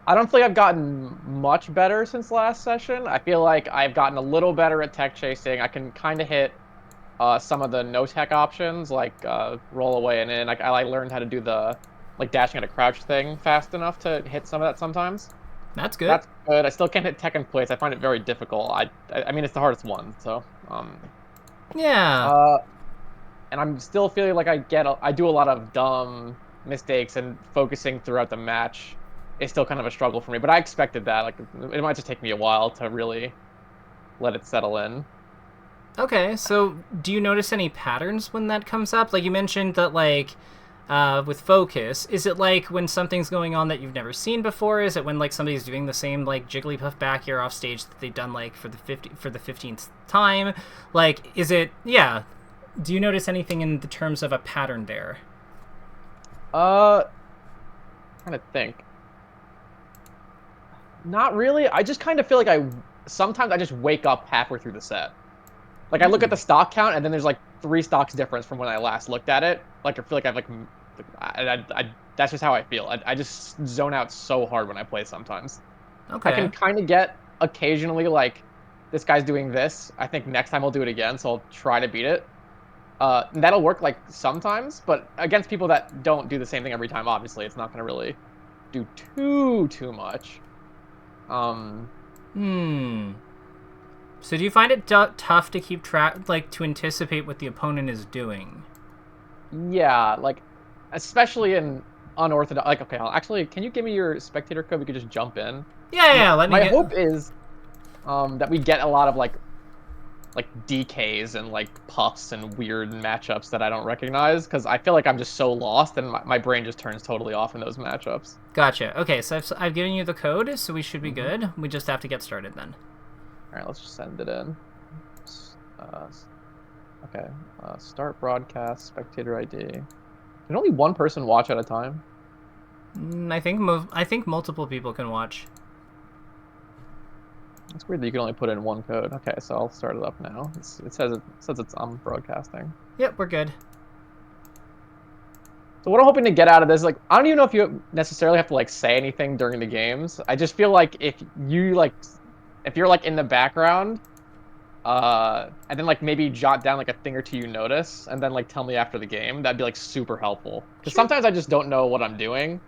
I don't think I've gotten much better since last session. I feel like I've gotten a little better at tech chasing. I can kind of hit some of the no tech options, like roll away and in. Like I learned how to do the like dashing at a crouch thing fast enough to hit some of that sometimes. That's good. That's good. I still can't hit tech in place. I find it very difficult. I mean it's the hardest one. So Yeah. uh and I'm still feeling like I do a lot of dumb mistakes and focusing throughout the match is still kind of a struggle for me. But I expected that. Like it might just take me a while to really let it settle in. Okay, so do you notice any patterns when that comes up? Like you mentioned that, like, with focus, is it like when something's going on that you've never seen before? Is it when like somebody's doing the same like Jigglypuff back here off stage that they've done like for the 15th time? Like, is it? Yeah. Do you notice anything in the terms of a pattern there? Uh, Trying to think. Not really. I just kind of feel like sometimes I just wake up halfway through the set. Like I look at the stock count and then there's like 3 stocks difference from when I last looked at it. Like I feel like I've like that's just how I feel. I just zone out so hard when I play sometimes. I can Okay. kind of get occasionally like this guy's doing this. I think next time I'll do it again, so I'll try to beat it. That'll work like sometimes, but against people that don't do the same thing every time, obviously, it's not gonna really do too much. Um, Hmm. So do you find it tough to keep track, like to anticipate what the opponent is doing? yeah, like especially in unorthodox. Like, okay, actually, can you give me your spectator code? We could just jump in. Yeah, My, yeah. Let me my get. hope is that we get a lot of like DKs and like puffs and weird matchups that I don't recognize because I feel like I'm just so lost and my brain just turns totally off in those matchups. Gotcha. Okay, so I've given you the code, so we should be Hmm. good. We just have to get started then. All right, let's just send it in. Uh, okay, start broadcast, spectator ID. Can only one person watch at a time? I think multiple people can watch. It's weird that you can only put in one code. Okay, so I'll start it up now. It says it's broadcasting. Yep, we're good. So what I'm hoping to get out of this, like, I don't even know if you necessarily have to like say anything during the games. I just feel like if you're like in the background, and then like maybe jot down like a thing or two you notice, and then like tell me after the game, that'd be like super helpful. Because Sure. sometimes I just don't know what I'm doing,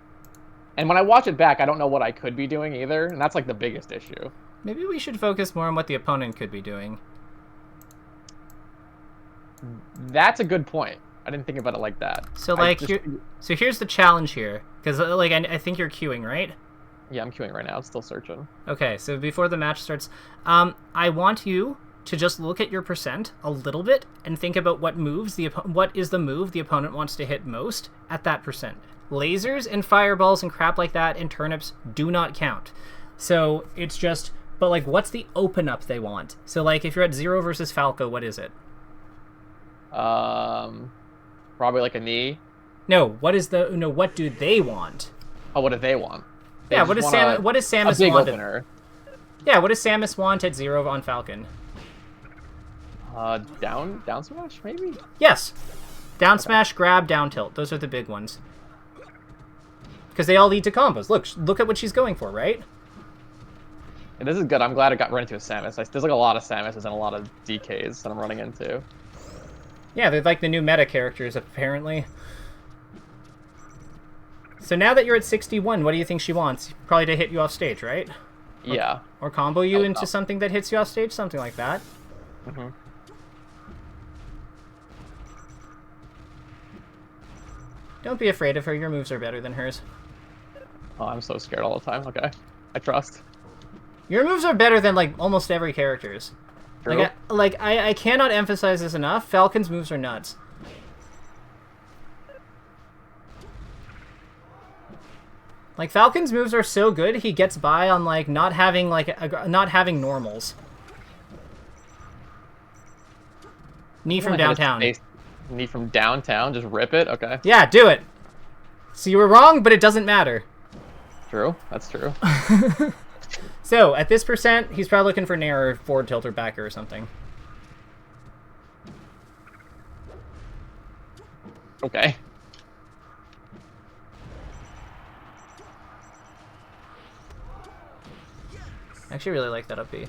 and when I watch it back, I don't know what I could be doing either, and that's like the biggest issue. Maybe we should focus more on what the opponent could be doing. That's a good point. I didn't think about it like that. So I like just here, so here's the challenge here, because like I think you're queuing, right? Yeah, I'm queuing right now. I'm still searching. Okay, so before the match starts, I want you to just look at your percent a little bit and think about what is the move the opponent wants to hit most at that percent. Lasers and fireballs and crap like that and turnips do not count. So it's just, but like, what's the open up they want? So like, if you're at 0 versus Falco, what is it? Um, Probably like a knee. No, what is the no? What do they want? Oh, what do they want? They Yeah, just want a What does a Samus big want? opener. Yeah, what does Samus want at 0 on Falcon? Down smash maybe. Yes, down Okay. smash, grab, down tilt. Those are the big ones. Because they all lead to combos. Look at what she's going for, right? And this is good. I'm glad I got run into a Samus. There's like a lot of Samuses and a lot of DKs that I'm running into. Yeah, they're like the new meta characters, apparently. So now that you're at 61, what do you think she wants? Probably to hit you off stage, right? Yeah. Or combo you Oh, into oh. something that hits you off stage? Something like that. Hmm. Don't be afraid of her. Your moves are better than hers. Oh, I'm so scared all the time. Okay. I trust. Your moves are better than, like, almost every character's. True. I cannot emphasize this enough. Falcon's moves are nuts. Like, Falcon's moves are so good, he gets by on, like, not having normals. Knee from downtown. Knee from downtown. Just rip it. Okay. Yeah, do it. So you were wrong, but it doesn't matter. True. That's true. So, at this percent, he's probably looking for Nair or forward tilt or backer or something. Okay. I actually really like that up B.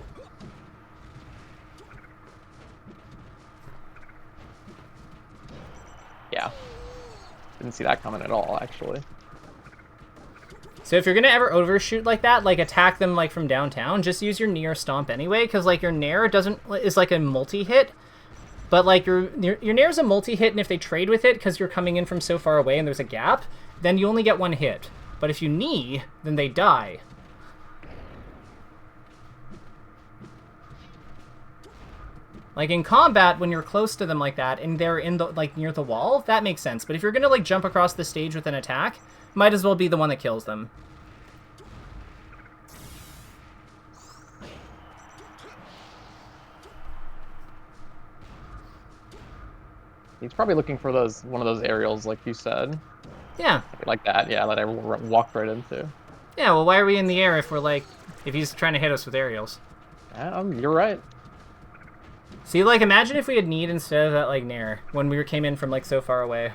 Yeah. Didn't see that coming at all, actually. So if you're gonna ever overshoot like that, like attack them like from downtown, just use your Nair Stomp anyway, because like your Nair is like a multi-hit, but like your Nair is a multi-hit, and if they trade with it because you're coming in from so far away and there's a gap, then you only get one hit. But if you knee, then they die. Like in combat, when you're close to them like that and they're in the like near the wall, that makes sense. But if you're gonna like jump across the stage with an attack, might as well be the one that kills them. He's probably looking for one of those aerials, like you said. Yeah. Like that, yeah, that I walked right into. Yeah, well, why are we in the air if we're like, if he's trying to hit us with aerials? You're right. See, like, imagine if we had need instead of that, like, Nair, when we came in from, like, so far away.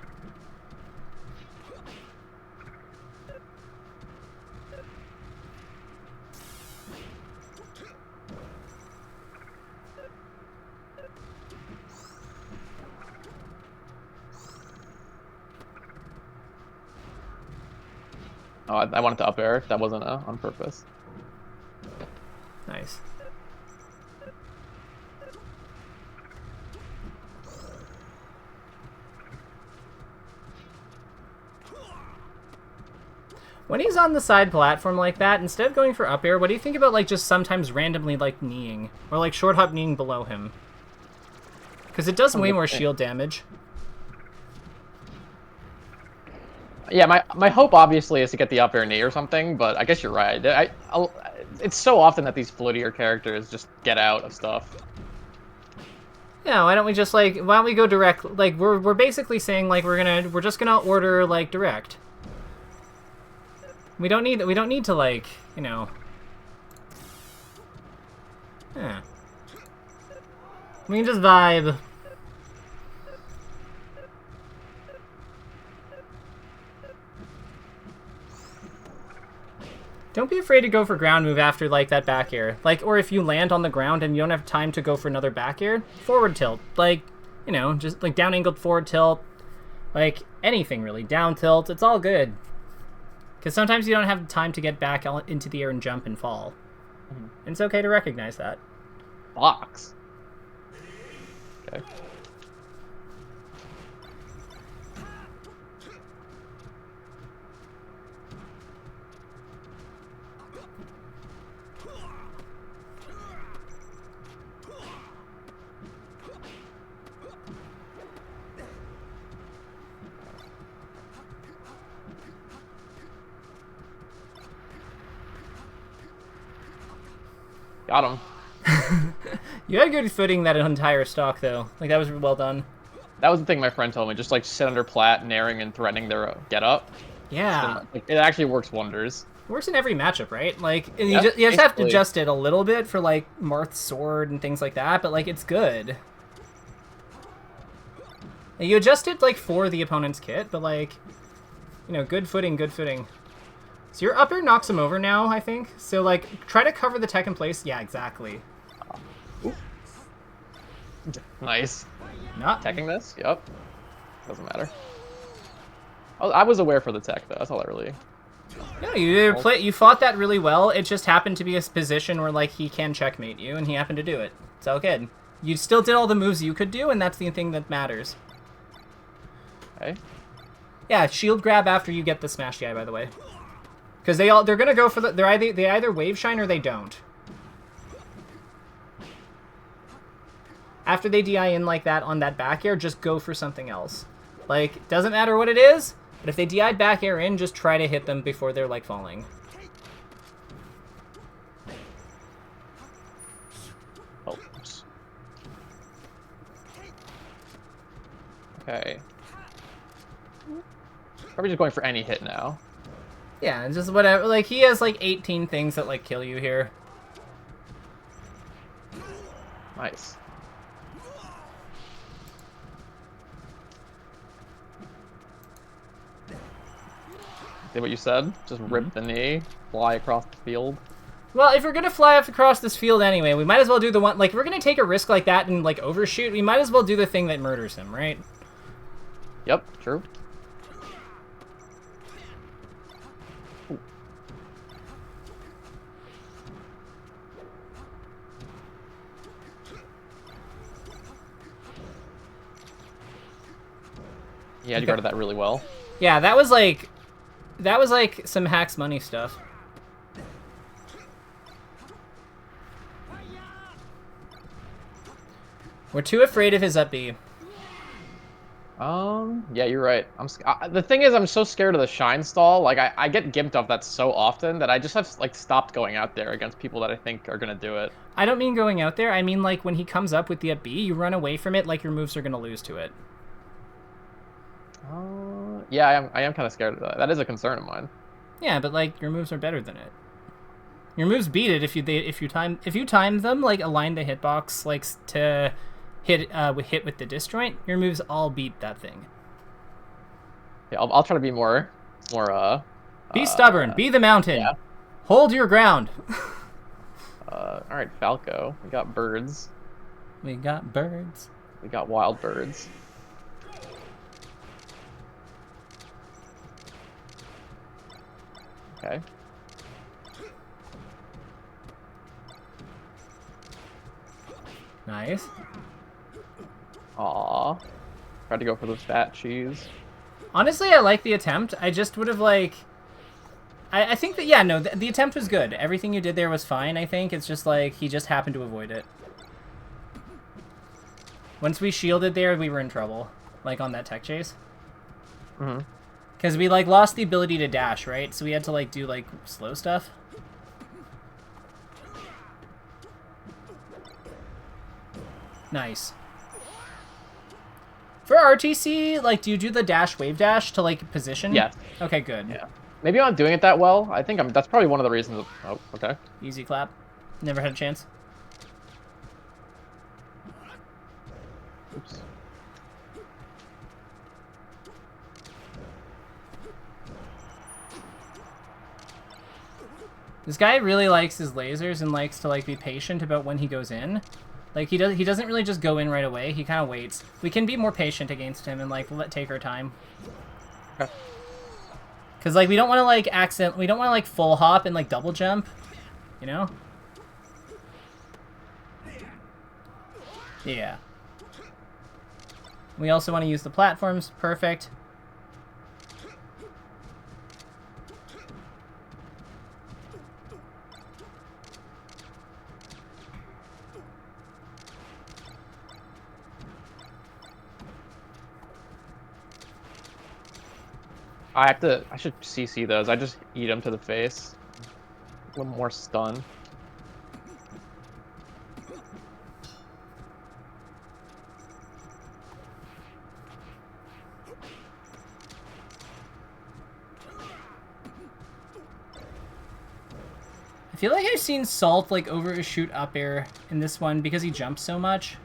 Oh, I wanted to up air. That wasn't on purpose. Nice. When he's on the side platform like that, instead of going for up air, what do you think about, like, just sometimes randomly, like, kneeing? Or, like, short hop kneeing below him? Because it does way more shield damage. Yeah, my hope obviously is to get the up air knee or something, but I guess you're right. It's so often that these floatier characters just get out of stuff. Yeah, why don't we just, like, why don't we go direct? Like, we're basically saying, like, we're just gonna order, like, direct. We don't need to, like, you know. Yeah. We can just vibe. Don't be afraid to go for ground move after, like, that back air. Like, or if you land on the ground and you don't have time to go for another back air, forward tilt. Like, you know, just, like, down angled forward tilt. Like, anything, really. Down tilt. It's all good. Because sometimes you don't have time to get back into the air and jump and fall. And it's okay to recognize that. Box. Okay. Got him. You had good footing that entire stock, though. Like, that was well done. That was the thing my friend told me. Just, like, sit under plat, nairing and threatening their get up. Yeah. Like, it actually works wonders. It works in every matchup, right? Like, and Yeah, you just have to adjust it a little bit for, like, Marth's sword and things like that, but, like, it's good. And you adjust it, like, for the opponent's kit, but, like, you know, good footing, good footing. So your up air knocks him over now, I think. So, like, try to cover the tech in place. Yeah, exactly. Nice. Not Teching this? Yep. Doesn't matter. I was aware for the tech, though. That's all I really... No, you fought that really well. It just happened to be a position where, like, he can checkmate you, and he happened to do it. It's all good. You still did all the moves you could do, and that's the thing that matters. Okay. Yeah, shield grab after you get the smash DI, by the way. Because they're gonna go for they either wave shine or they don't. After they DI in like that on that back air, just go for something else. Like, doesn't matter what it is, but if they DI back air in, just try to hit them before they're like falling. Oh, oops. Okay. Probably just going for any hit now. Yeah, it's just whatever. Like, he has like 18 things that like kill you here. Nice. Did what you said? Just rip the knee, fly across the field. Well, if we're gonna fly up across this field anyway, we might as well do the one, like, if we're gonna take a risk like that and, like, overshoot, we might as well do the thing that murders him, right? Yep, true. Ooh. Yeah, you guarded that really well. Yeah, that was like some hacks money stuff. We're too afraid of his up B. Yeah, you're right. The thing is, I'm so scared of the shine stall. Like, I get gimped off that so often that I just have, like, stopped going out there against people that I think are gonna do it. I don't mean going out there. I mean, like, when he comes up with the up B, you run away from it like your moves are gonna lose to it. Yeah, I am kind of scared of that. That is a concern of mine. Yeah, but, like, your moves are better than it. Your moves beat it if you time them, like, align the hitbox, like, to hit with the disjoint. Your moves all beat that thing. Yeah, I'll try to be more be stubborn. Be the mountain. Yeah. Hold your ground. All right, Falco. We got birds. We got birds. We got wild birds. Okay. Nice. Aw. Tried to go for the fat cheese. Honestly, I like the attempt. I just would have, like... I think that, yeah, no, the attempt was good. Everything you did there was fine, I think. It's just, like, he just happened to avoid it. Once we shielded there, we were in trouble. Like, on that tech chase. Mm-hmm. Because we, like, lost the ability to dash, right? So we had to, like, do, like, slow stuff. Nice. For RTC, like, do you do the dash wave dash to, like, position? Yes. Okay, good. Yeah. Maybe I'm not doing it that well. I think that's probably one of the reasons. Oh, okay. Easy clap. Never had a chance. Oops. This guy really likes his lasers and likes to, like, be patient about when he goes in. Like, he doesn't really just go in right away. He kind of waits. We can be more patient against him and, like, take our time. Okay. Because, like, we don't want to, like, we don't want to, like, full hop and, like, double jump. You know? Yeah. We also want to use the platforms. Perfect. I should CC those. I just eat them to the face. A little more stun. I feel like I've seen Salt, like, overshoot up air in this one because he jumps so much.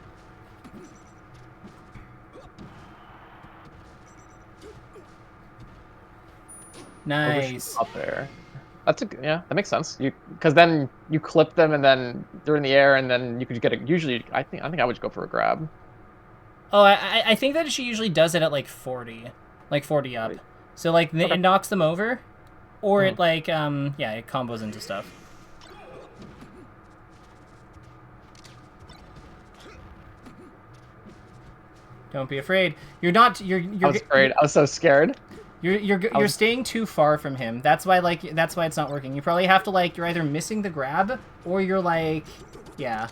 Nice. Up there. Yeah, that makes sense. Because then you clip them and then they're in the air and then you could get it. Usually, I think I would go for a grab. Oh, I think that she usually does it at like 40 up. Right. So like it knocks them over, or it like yeah, it combos into stuff. Don't be afraid. You're not. I was afraid. I was so scared. You're staying too far from him. That's why it's not working. You probably have to like you're either missing the grab or you're like yeah.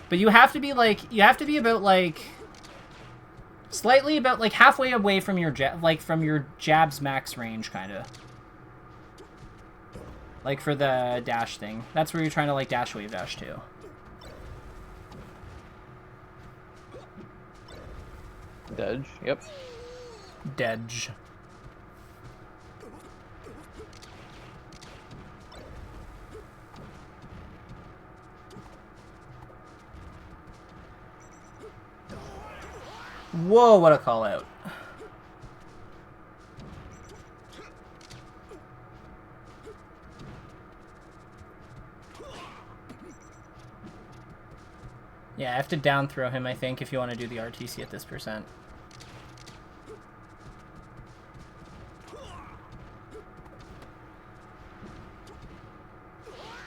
But you have to be about like slightly about like halfway away from your jab's max range kind of. Like for the dash thing. That's where you're trying to like dash wave dash to. Dedge, yep. Dedge. Whoa, what a call out. Yeah, I have to down throw him, I think, if you want to do the RTC at this percent.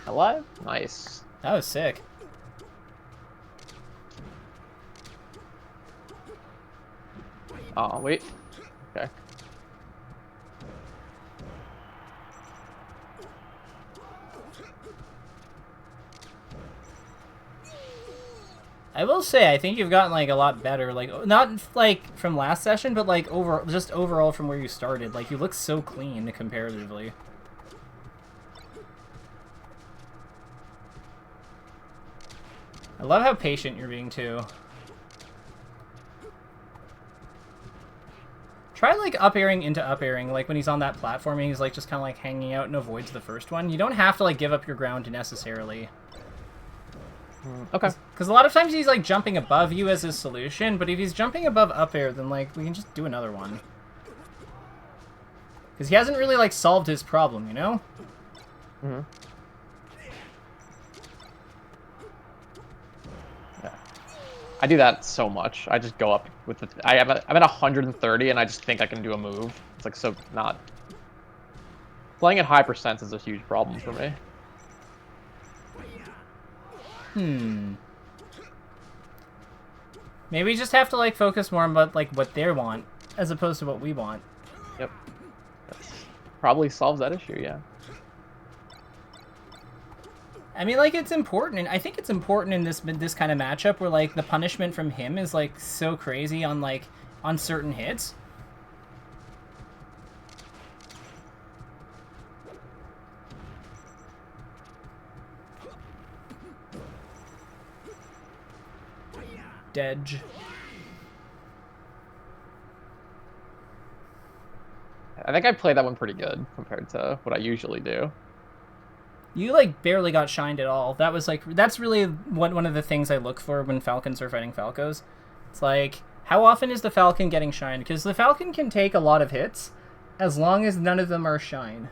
Alive? Nice. That was sick. Oh, wait. Okay. I will say, I think you've gotten, like, a lot better. Like, not, like, from last session, but, like, just overall from where you started. Like, you look so clean, comparatively. I love how patient you're being, too. Try, like, up-airing into up-airing, like, when he's on that platform and he's, like, just kind of, like, hanging out and avoids the first one. You don't have to, like, give up your ground necessarily. Okay. Because a lot of times he's, like, jumping above you as his solution, but if he's jumping above up-air, then, like, we can just do another one. Because he hasn't really, like, solved his problem, you know? Mm-hmm. I do that so much. I just go up with the... I'm at 130 and I just think I can do a move. It's like so not... Playing at high percents is a huge problem for me. Maybe we just have to, like, focus more on what they want, as opposed to what we want. Yep. That probably solves that issue, yeah. I mean, like, it's important, and I think it's important in this kind of matchup where, like, the punishment from him is, like, so crazy on, like, on certain hits. Dedge. I think I played that one pretty good compared to what I usually do. You, like, barely got shined at all. That was, like, that's really one of the things I look for when Falcons are fighting Falcos. It's like, how often is the Falcon getting shined? Because the Falcon can take a lot of hits as long as none of them are shine.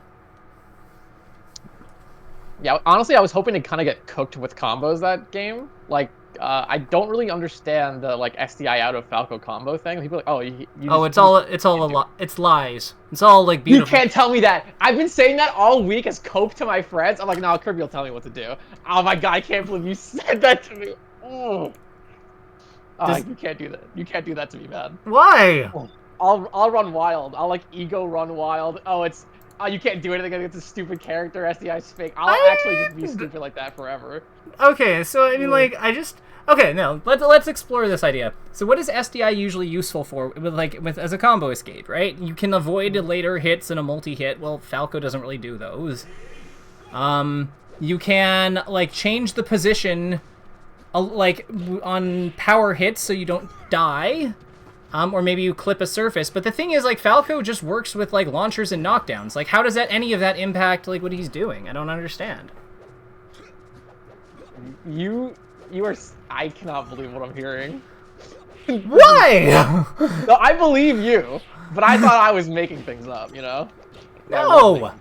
Yeah, honestly, I was hoping to kind of get cooked with combos that game. Like, I don't really understand the, like, SDI out of Falco combo thing. People are like, oh, it's all it's lies. It's all, like, beautiful. You can't tell me that. I've been saying that all week as cope to my friends. I'm like, no, Kirby will tell me what to do. Oh my god, I can't believe you said that to me. Oh, you can't do that. You can't do that to me, man. Why? I'll run wild. I'll, like, ego run wild. Oh, it's... Oh, you can't do anything against a stupid character. SDI's fake. I'll actually just be stupid like that forever. Okay, so I mean, like, okay, no, let's explore this idea. So, what is SDI usually useful for? With as a combo escape, right? You can avoid later hits and a multi-hit. Well, Falco doesn't really do those. You can, like, change the position, like, on power hits so you don't die. Or maybe you clip a surface. But the thing is, like, Falco just works with, like, launchers and knockdowns. Like, how does any of that impact, like, what he's doing? I don't understand. I cannot believe what I'm hearing. Why? No, I believe you, but I thought I was making things up, you know? No!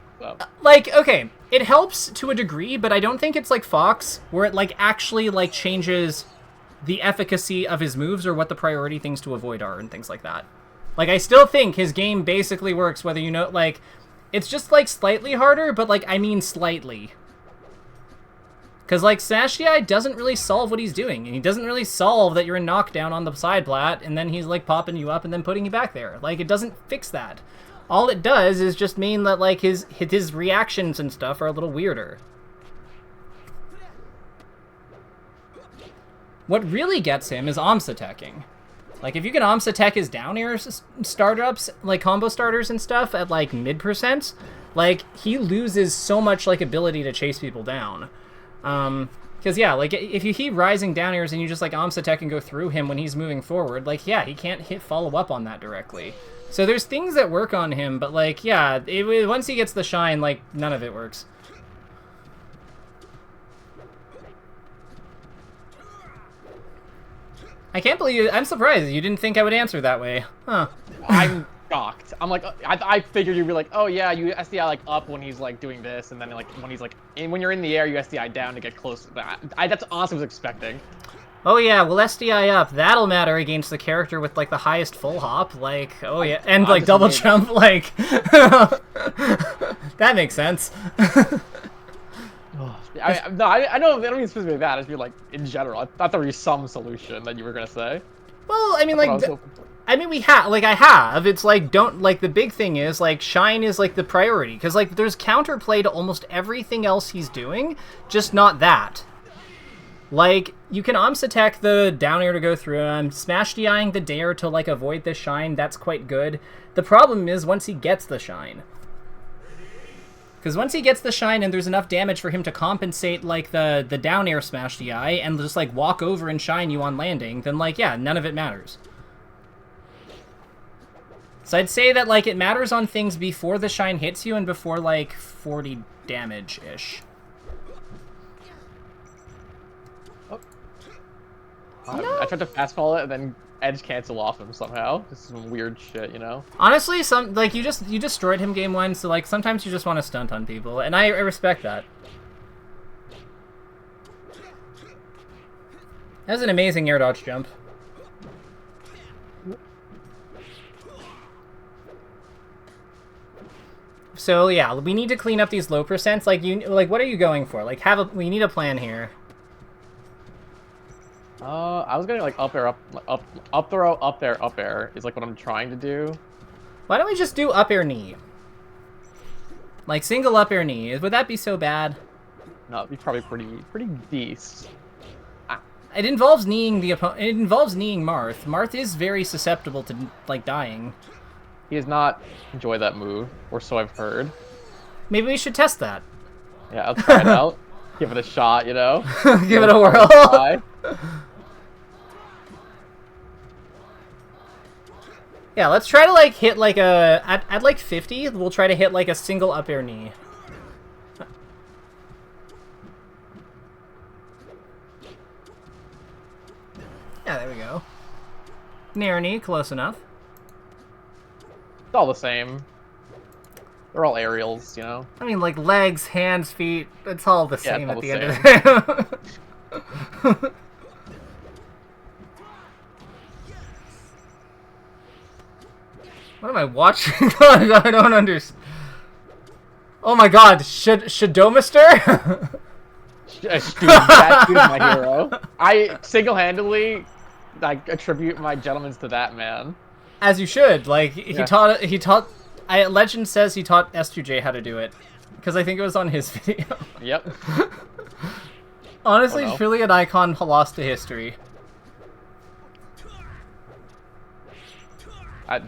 Like, okay, it helps to a degree, but I don't think it's like Fox, where it, like, actually, like, changes the efficacy of his moves or what the priority things to avoid are and things like that. Like, I still think his game basically works, whether you know, like, it's just, like, slightly harder, but, like, I mean slightly. Because, like, Sashii doesn't really solve what he's doing, and he doesn't really solve that you're in knockdown on the side plat, and then he's, like, popping you up and then putting you back there. Like, it doesn't fix that. All it does is just mean that, like, his reactions and stuff are a little weirder. What really gets him is Omsa teching. Like, if you can Omsa tech his down air startups, like combo starters and stuff at, like, mid-percent, like, he loses so much, like, ability to chase people down. Because, yeah, like, if you keep rising down airs and you just, like, Omsa tech and go through him when he's moving forward, like, yeah, he can't follow up on that directly. So there's things that work on him, but, like, yeah, once he gets the shine, like, none of it works. I can't believe I'm surprised you didn't think I would answer that way. Huh. I'm shocked. I'm like, I figured you'd be like, oh yeah, you SDI like up when he's like doing this, and then like when he's like, when you're in the air, you SDI down to get close to that. That's honestly what I was expecting. Oh yeah, well SDI up, that'll matter against the character with like the highest full hop, like, oh yeah, and like double jump, like, that makes sense. I know, I don't mean specifically that, I just mean like, in general, I thought there would be some solution that you were gonna say. Well, I mean, That's like, what I was hoping for. I mean, I have, it's like, don't, like, the big thing is, like, Shine is, like, the priority, because, like, there's counterplay to almost everything else he's doing, just not that. Like, you can Amsa Tech the down air to go through him, Smash DIing the Dare to, like, avoid the Shine, that's quite good. The problem is once he gets the Shine. Because once he gets the Shine and there's enough damage for him to compensate, like, the down air Smash DI and just, like, walk over and Shine you on landing, then, like, yeah, none of it matters. So I'd say that, like, it matters on things before the Shine hits you and before, like, 40 damage-ish. No. I tried to fast fall it and then edge cancel off him somehow. This is some weird shit, you know? Honestly, you destroyed him game one, so like sometimes you just want to stunt on people, and I respect that. That was an amazing air dodge jump. So yeah, we need to clean up these low percents. Like what are you going for? Like we need a plan here. I was going like up air, up throw, up air is like what I'm trying to do. Why don't we just do up air knee? Like single up air knee. Would that be so bad? No, it'd be probably pretty decent. Ah. It involves kneeing the opponent. It involves kneeing Marth. Marth is very susceptible to like dying. He does not enjoy that move, or so I've heard. Maybe we should test that. Yeah, I'll try it out. Give it a shot, you know? Give it a whirl. Yeah, let's try to like hit like a at like 50. We'll try to hit like a single up air knee. Yeah, there we go. Nair knee, close enough. It's all the same. They're all aerials, you know? I mean, like legs, hands, feet, it's all the same at the end of the day. What am I watching? I don't understand. Oh my god, Shadomister? That dude is my hero. I single-handedly like attribute my gentlemans to that man. As you should. Like he taught. Legend says he taught S2J how to do it, because I think it was on his video. Yep. Honestly, Oh, no. truly an icon lost to history.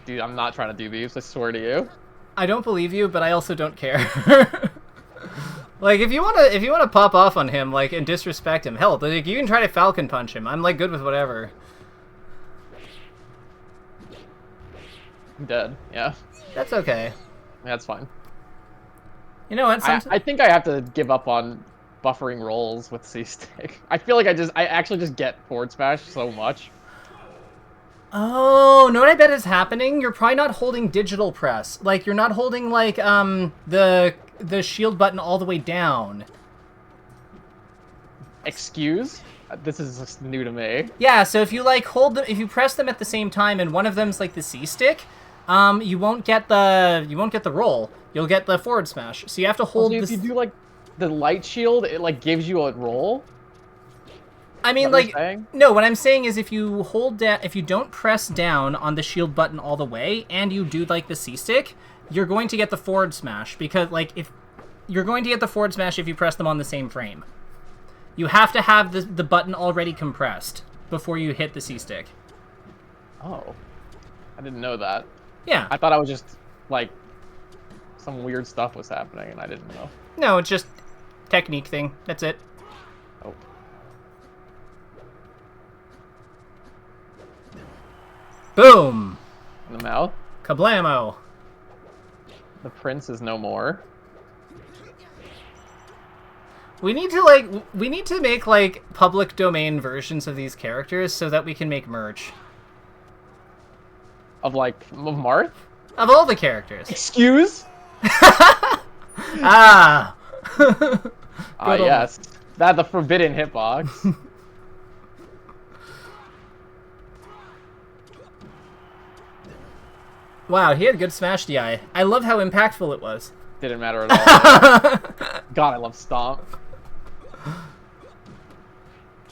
Dude, I'm not trying to do these. I swear to you. I don't believe you, but I also don't care. Like if you wanna pop off on him, like, and disrespect him, hell, like, you can try to Falcon punch him. I'm like good with whatever. I'm dead. Yeah. That's okay. That's fine. You know what? I think I have to give up on buffering rolls with C-Stick. I feel like I actually just get forward smash so much. Oh, know what I bet is happening? You're probably not holding digital press. Like, you're not holding, like, the shield button all the way down. Excuse? This is just new to me. Yeah, so if you, like, hold them, if you press them at the same time and one of them's, like, the C-Stick, you won't get the roll. You'll get the forward smash. So you have to hold If you do, like, the light shield, it, like, gives you a roll? I mean, like, no, what I'm saying is if you hold down, if you don't press down on the shield button all the way, and you do, like, the C-Stick, you're going to get the forward smash, because, like, if you're going to get the forward smash if you press them on the same frame. You have to have the button already compressed before you hit the C-Stick. Oh. I didn't know that. Yeah. I thought I was just, like, some weird stuff was happening, and I didn't know. No, it's just technique thing. That's it. Oh. Boom! In the mouth? Kablamo! The prince is no more. We need to make, like, public domain versions of these characters so that we can make merch. Of Marth? Of all the characters. Excuse? Ah! Ah, yes. That, the forbidden hitbox. Wow, he had good smash DI. I love how impactful it was. Didn't matter at all. God, I love Stomp.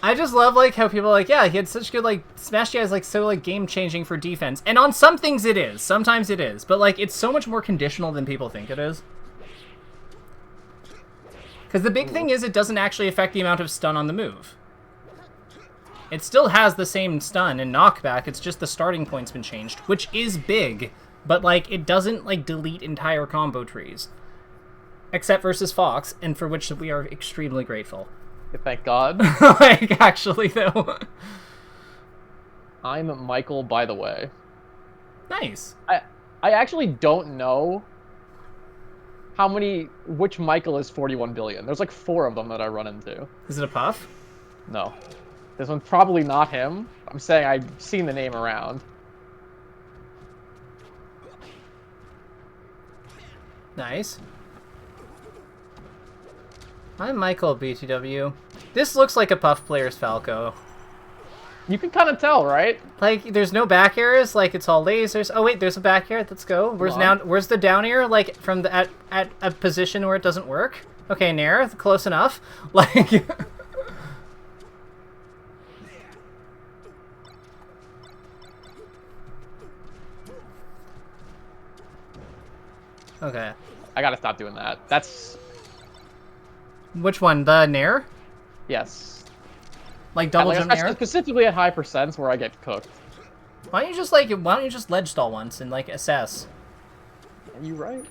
I just love like how people are like, yeah, he had such good like smash DI is like so like game changing for defense. And on some things it is. Sometimes it is. But like it's so much more conditional than people think it is. Because the big thing is it doesn't actually affect the amount of stun on the move. It still has the same stun and knockback, it's just the starting point's been changed, which is big, but like it doesn't like delete entire combo trees. Except versus Fox, and for which we are extremely grateful. Thank God. Like, actually, though. I'm Michael, by the way. Nice. I actually don't know which Michael is 41 billion. There's like 4 of them that I run into. Is it a puff? No. This one's probably not him. I'm saying I've seen the name around. Nice. I'm Michael, BTW. This looks like a puff player's Falco. You can kind of tell, right? Like, there's no back airs, like it's all lasers. Oh wait, there's a back air. Let's go. Where's the down air? Like from the at a position where it doesn't work. Okay, Nair, close enough. Like. Okay. I gotta stop doing that. That's... Which one? The Nair? Yes. Like double jump Nair? Specifically at high percents where I get cooked. Why don't you just ledge stall once and like assess? Are you right?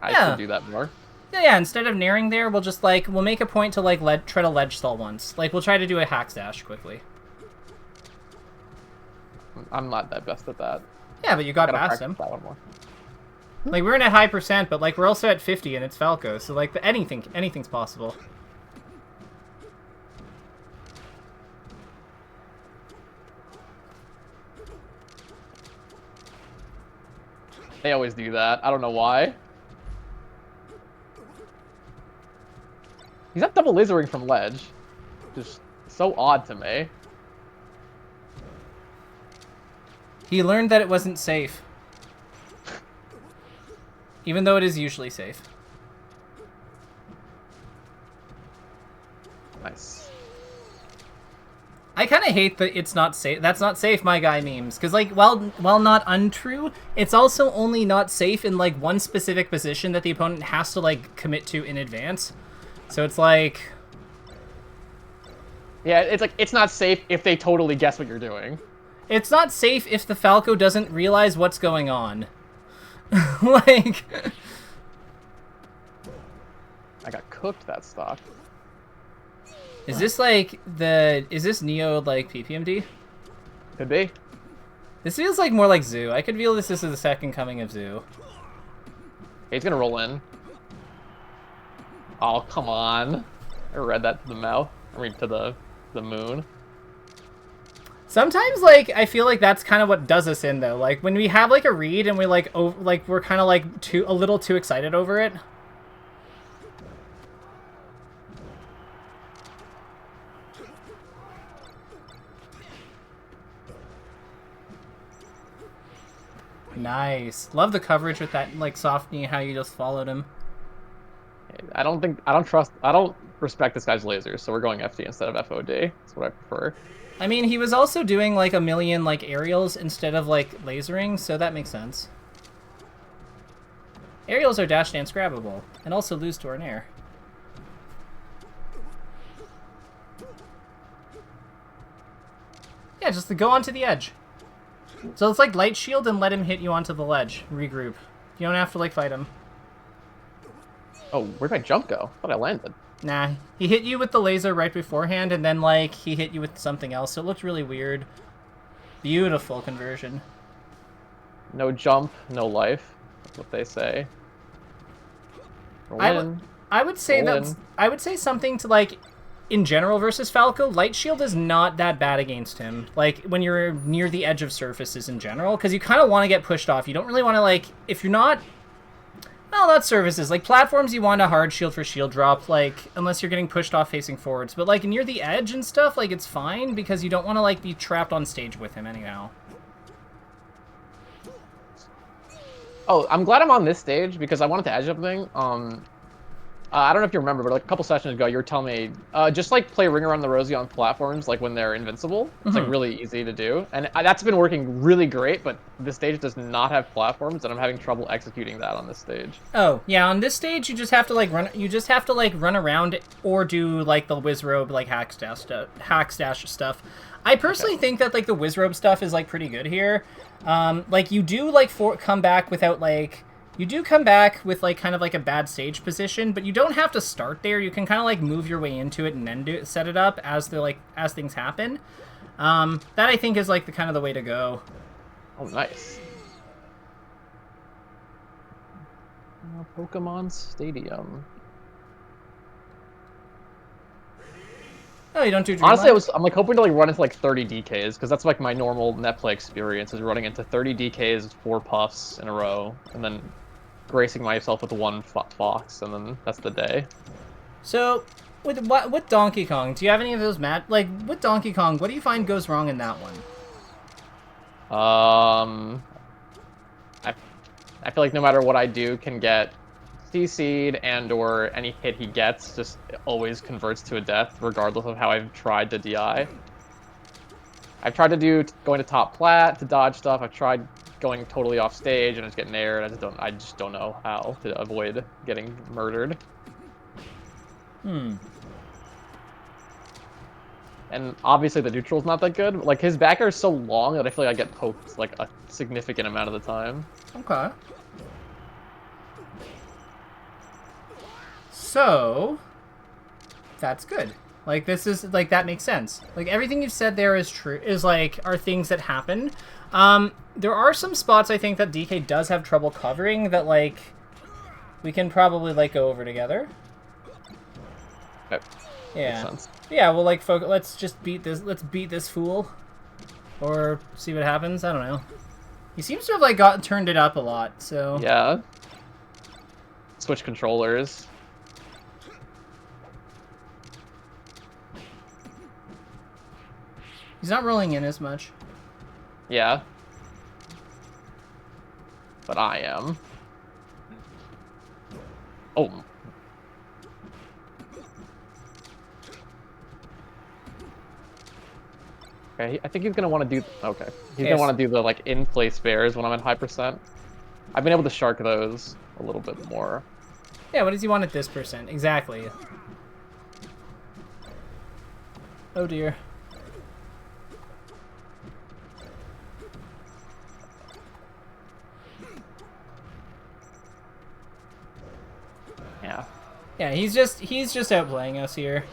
I Yeah. should do that more. Yeah, instead of Nairing there, we'll make a point to like try to ledge stall once. Like we'll try to do a hack dash quickly. I'm not that best at that. Yeah, but you got Gotta past practice him. that one more. Like we're in at high percent, but like we're also at 50 and it's Falco, so like anything's possible. They always do that. I don't know why. He's not double lasering from ledge. Just so odd to me. He learned that it wasn't safe. Even though it is usually safe. Nice. I kind of hate that it's not safe. That's not safe, my guy memes. Because, like, while not untrue, it's also only not safe in, like, one specific position that the opponent has to, like, commit to in advance. So it's like... Yeah, it's like, it's not safe if they totally guess what you're doing. It's not safe if the Falco doesn't realize what's going on. Like... I got cooked that stock. Is this like is this Neo like PPMD? Could be. This feels like more like Zoo. I could feel this is the second coming of Zoo. He's gonna roll in. Oh, come on. I read that to the mouth. I mean, to the moon. Sometimes, like, I feel like that's kind of what does us in, though. Like, when we have, like, a read and we, like, we're kind of, like, a little too excited over it. Nice. Love the coverage with that, like, soft knee, how you just followed him. I don't respect this guy's lasers, so we're going FD instead of FOD. That's what I prefer. I mean, he was also doing, like, a million, like, aerials instead of, like, lasering, so that makes sense. Aerials are dash dance grabbable, and also lose to an air. Yeah, just to go onto the edge. So it's like light shield and let him hit you onto the ledge. Regroup. You don't have to, like, fight him. Oh, where'd my jump go? I thought I landed. Nah, he hit you with the laser right beforehand, and then, like, he hit you with something else, so it looked really weird. Beautiful conversion. No jump, no life. That's what they say. I would say something to, like, in general versus Falco, Light Shield is not that bad against him. Like, when you're near the edge of surfaces in general, because you kind of want to get pushed off. You don't really want to, like, if you're not... Well, not surfaces. Like, platforms, you want a hard shield for shield drop, like, unless you're getting pushed off facing forwards. But, like, near the edge and stuff, like, it's fine, because you don't want to, like, be trapped on stage with him anyhow. Oh, I'm glad I'm on this stage because I wanted to add something. I don't know if you remember, but like a couple sessions ago, you were telling me just like play Ring Around the Rosie on platforms, like when they're invincible. It's like really easy to do, and that's been working really great. But this stage does not have platforms, and I'm having trouble executing that on this stage. Oh yeah, on this stage you just have to like run. You just have to like run around or do like the Wizrobe like hack stash stuff. I personally think that like the Wizrobe stuff is like pretty good here. Like you do like come back without like. You do come back with, like, kind of like a bad stage position, but you don't have to start there. You can kind of, like, move your way into it and then set it up as things happen. That, I think, is, like, the kind of the way to go. Oh, nice. Pokemon Stadium. Oh, you don't do Dreamland? Honestly, I'm, like, hoping to, like, run into, like, 30 DKs, because that's, like, my normal net play experience, is running into 30 DKs, 4 puffs in a row, and then gracing myself with 1 fox, and then that's the day. So, with Donkey Kong, do you have any of those like, with Donkey Kong, what do you find goes wrong in that one? I feel like no matter what I do, can get CC'd and or any hit he gets just always converts to a death, regardless of how I've tried to DI. I've tried to do going to top plat to dodge stuff. I've tried going totally off stage and just getting aired. I just don't know how to avoid getting murdered. And obviously the neutral's not that good. Like his backer is so long that I feel like I get poked like a significant amount of the time. Okay. So that's good. Like this is like that makes sense. Like everything you've said there is true. Is like are things that happen. There are some spots I think that DK does have trouble covering that like we can probably like go over together. Okay. Yeah. Makes sense. Yeah. Well, like let's just beat this. Let's beat this fool, or see what happens. I don't know. He seems to have like turned it up a lot. So yeah. Switch controllers. He's not rolling in as much. Yeah. But I am. Oh. Okay, I think he's gonna want to do. Okay, he's gonna want to do the like in-place bears when I'm at high percent. I've been able to shark those a little bit more. Yeah, what does he want at this percent? Exactly. Oh dear. Yeah. Yeah, he's just outplaying us here.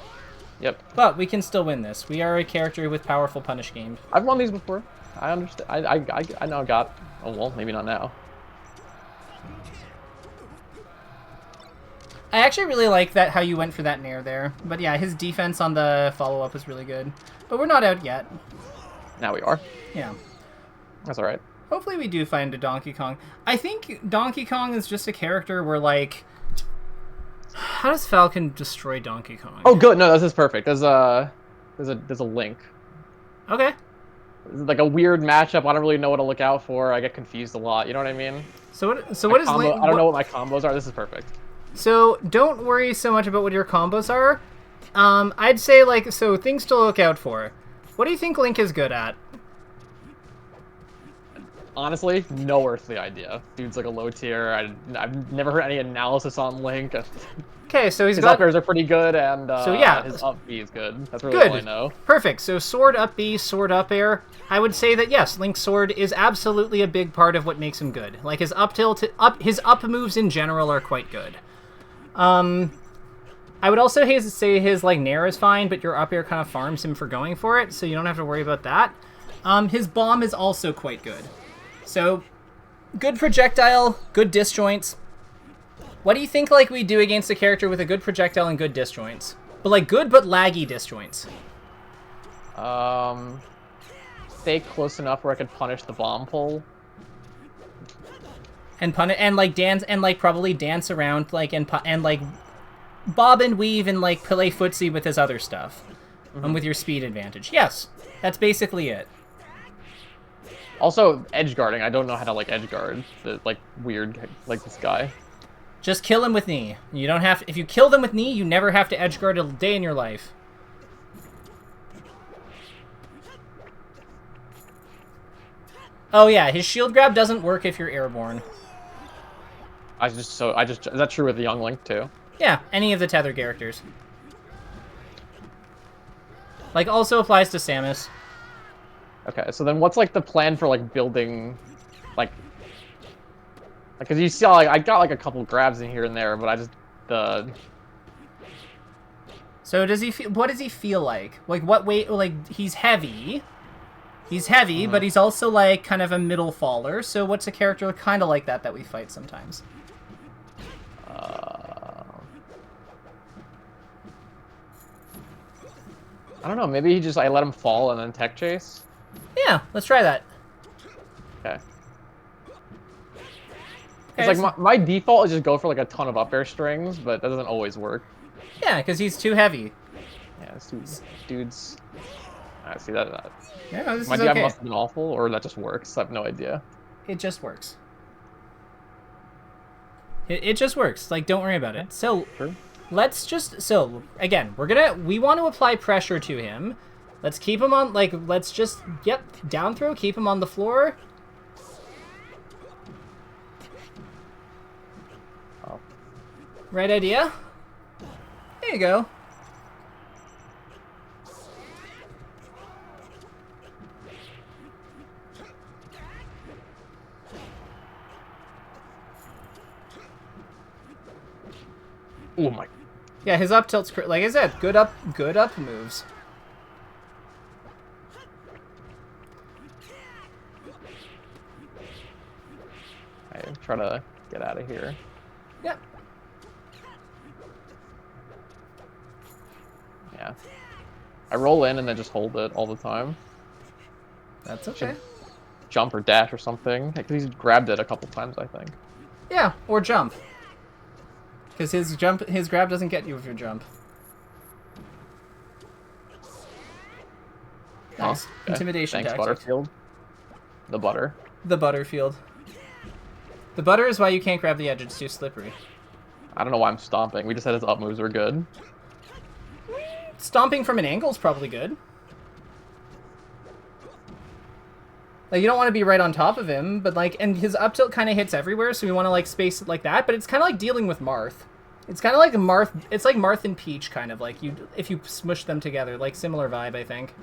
Yep. But we can still win this. We are a character with powerful punish games. I've won these before. I understand. I know I got. Oh well, maybe not now. I actually really like that how you went for that nair there. But yeah, his defense on the follow-up was really good. But we're not out yet. Now we are. Yeah. That's alright. Hopefully we do find a Donkey Kong. I think Donkey Kong is just a character where, like... How does Falcon destroy Donkey Kong? Oh, good. No, this is perfect. There's a link. Okay. This is like a weird matchup. I don't really know what to look out for. I get confused a lot. You know what I mean? So what is Link? I don't know what my combos are. This is perfect. So don't worry so much about what your combos are. I'd say like things to look out for. What do you think Link is good at? Honestly, no earthly idea. Dude's like a low tier. I've never heard any analysis on Link. Okay, so his up airs are pretty good, and so yeah, his up B is good. That's really all I know. Perfect. So sword up B, sword up air. I would say that yes, Link's sword is absolutely a big part of what makes him good. Like his his up moves in general are quite good. I would also say his like nair is fine, but your up air kind of farms him for going for it, so you don't have to worry about that. His bomb is also quite good. So, good projectile, good disjoints. What do you think like we do against a character with a good projectile and good disjoints? But like good but laggy disjoints. Stay close enough where I could punish the bomb pull. And like dance and like probably dance around like and like bob and weave and like play footsie with his other stuff. With your speed advantage. Yes, that's basically it. Also, edge guarding. I don't know how to like edge guard the like weird like this guy. Just kill him with knee. You don't have. If you kill them with knee, you never have to edge guard a day in your life. Oh yeah, his shield grab doesn't work if you're airborne. Is that true with the Young Link too? Yeah, any of the tether characters. Like also applies to Samus. Okay, so then what's like the plan for like building, like, because you see, like I got like a couple grabs in here and there, but I just the. So does he feel? What does he feel like? Like what weight? Like he's heavy. He's heavy, but he's also like kind of a middle faller. So what's a character kind of like that we fight sometimes? I don't know. Maybe I let him fall and then tech chase. Yeah, let's try that. Okay. It's like my default is just go for like a ton of up air strings, but that doesn't always work. Yeah, because he's too heavy. Yeah, this dude's. I see that. Yeah, this my is DI okay. must have been awful, or that just works. I have no idea. It just works. It just works. Like, don't worry about it. So, Sure. let's just... So, again, we want to apply pressure to him. Let's keep him on... Like, let's just... Yep, down throw, keep him on the floor. Oh. Right idea? There you go. Oh my. Yeah, his up tilt's... Like I said, good up moves. I try to get out of here. Yep. Yeah. I roll in and then just hold it all the time. That's okay. Jump or dash or something. Because he's grabbed it a couple times, I think. Yeah, or jump. Because his grab doesn't get you with your jump. Nice. Okay. Intimidation Thanks, tactic. Butterfield. The butter. The Butterfield. The butter is why you can't grab the edge, it's too slippery. I don't know why I'm stomping. We just said his up moves are good. Stomping from an angle is probably good. Like, you don't want to be right on top of him, but like, and his up tilt kind of hits everywhere, so we want to like space it like that, but it's kind of like dealing with Marth. It's kind of like it's like Marth and Peach, kind of, like, if you smush them together, like, similar vibe, I think.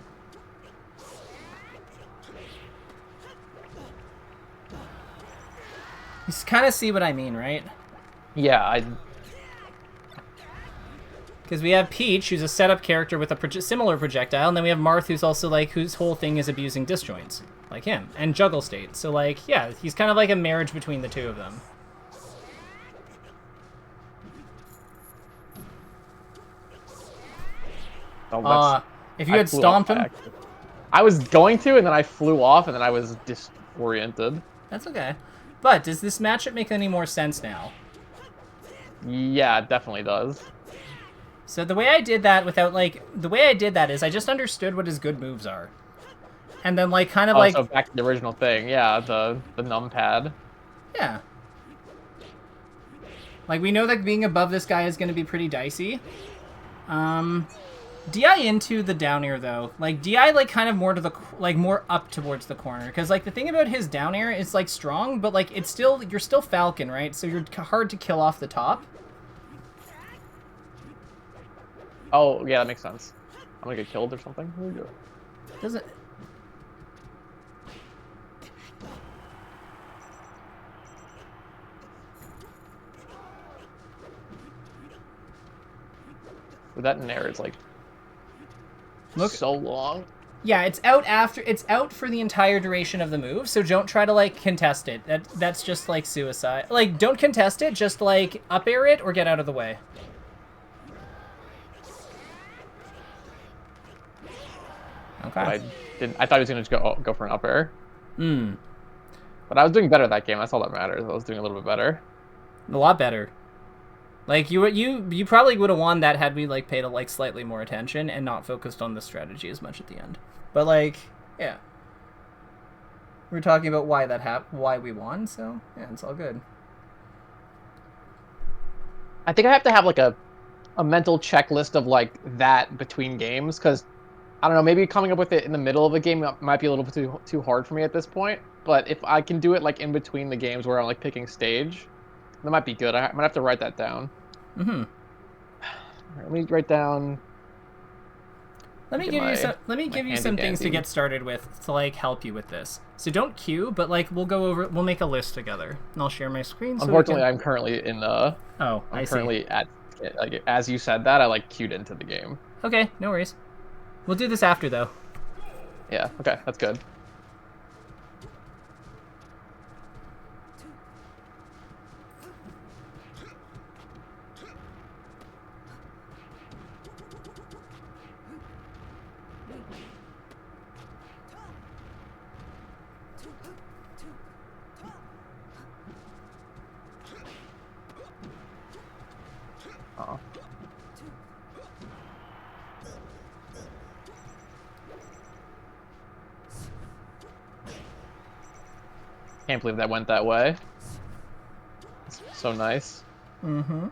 You kind of see what I mean, right? Yeah, Because we have Peach, who's a setup character with a similar projectile, and then we have Marth, who's also, like, whose whole thing is abusing disjoints, like him, and juggle state. So, like, yeah, he's kind of like a marriage between the two of them. If you had stomped him... I was going to, and then I flew off, and then I was disoriented. That's okay. But, does this matchup make any more sense now? Yeah, it definitely does. So the way I did that is I just understood what his good moves are. And then, like, kind of like... So back to the original thing, yeah, the numpad. Yeah. Like, we know that being above this guy is going to be pretty dicey. DI into the down air, though. Like, DI, like, kind of more to the... Like, more up towards the corner. Because, like, the thing about his down air is, like, strong, but, like, it's still... You're still Falcon, right? So you're hard to kill off the top. Oh, yeah, that makes sense. I'm gonna get killed or something. Does it... With that nair, it's like... Look, so long. Yeah, it's out for the entire duration of the move, so don't try to, like, contest it. That's just, like, suicide. Like, don't contest it, just, like, up air it or get out of the way. Okay. I thought he was gonna just go for an up air. Hmm. But I was doing better that game, that's all that matters. I was doing a little bit better. A lot better. Like, you probably would have won that had we, like, paid, like, slightly more attention and not focused on the strategy as much at the end. But, like, yeah. We're talking about why that why we won, so yeah, it's all good. I think I have to have like a mental checklist of like that between games, because I don't know, maybe coming up with it in the middle of a game might be a little bit too hard for me at this point. But if I can do it like in between the games where I'm like picking stage, that might be good. I might have to write that down. Mm-hmm. Let me write down. Let me give you some things to get started with to like help you with this. So don't queue, but like we'll make a list together, and I'll share my screen. So Unfortunately, I'm currently in the. Oh, I'm currently at like as you said that I like queued into the game. Okay, no worries. We'll do this after though. Yeah. Okay, that's good. Oh. Can't believe that went that way. It's so nice. Mm-hmm.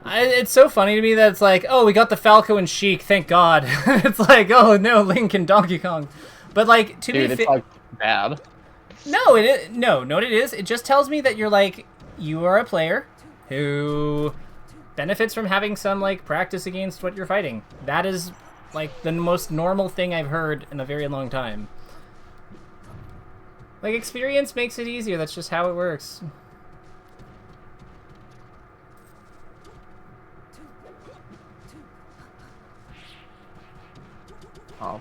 It's so funny to me that it's like, oh, we got the Falco and Sheik, thank God. It's like, oh no, Link and Donkey Kong. But like, to Dude, it's like bad. No, it is. No, know what it is? It just tells me that you're like, you are a player who benefits from having some like practice against what you're fighting. That is like the most normal thing I've heard in a very long time. Like, experience makes it easier. That's just how it works. Oh.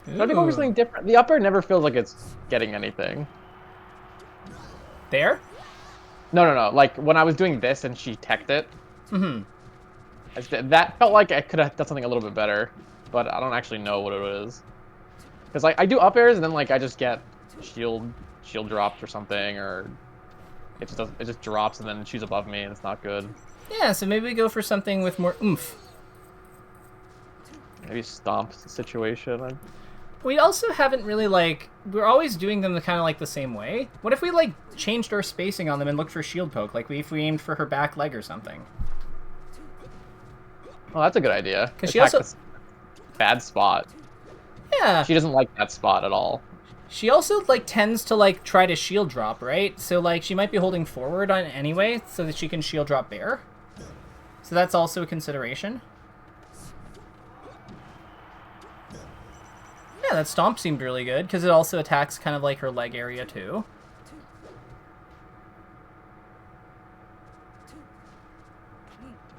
I think over something different. The upper never feels like it's getting anything. There? No. Like when I was doing this and she teched it. Mm-hmm. That felt like I could have done something a little bit better, but I don't actually know what it is. Because like I do up airs and then like I just get shield dropped or something, or it just drops and then she's above me and it's not good. Yeah, so maybe we go for something with more oomph. Maybe stomp situation. We also haven't really, like, we're always doing them kind of like the same way. What if we like changed our spacing on them and looked for shield poke, like if we aimed for her back leg or something? Oh, that's a good idea. Because she also bad spot. Yeah. She doesn't like that spot at all. She also like tends to like try to shield drop, right? So like she might be holding forward on anyway, so that she can shield drop bear. So that's also a consideration. Yeah, that stomp seemed really good because it also attacks kind of like her leg area too.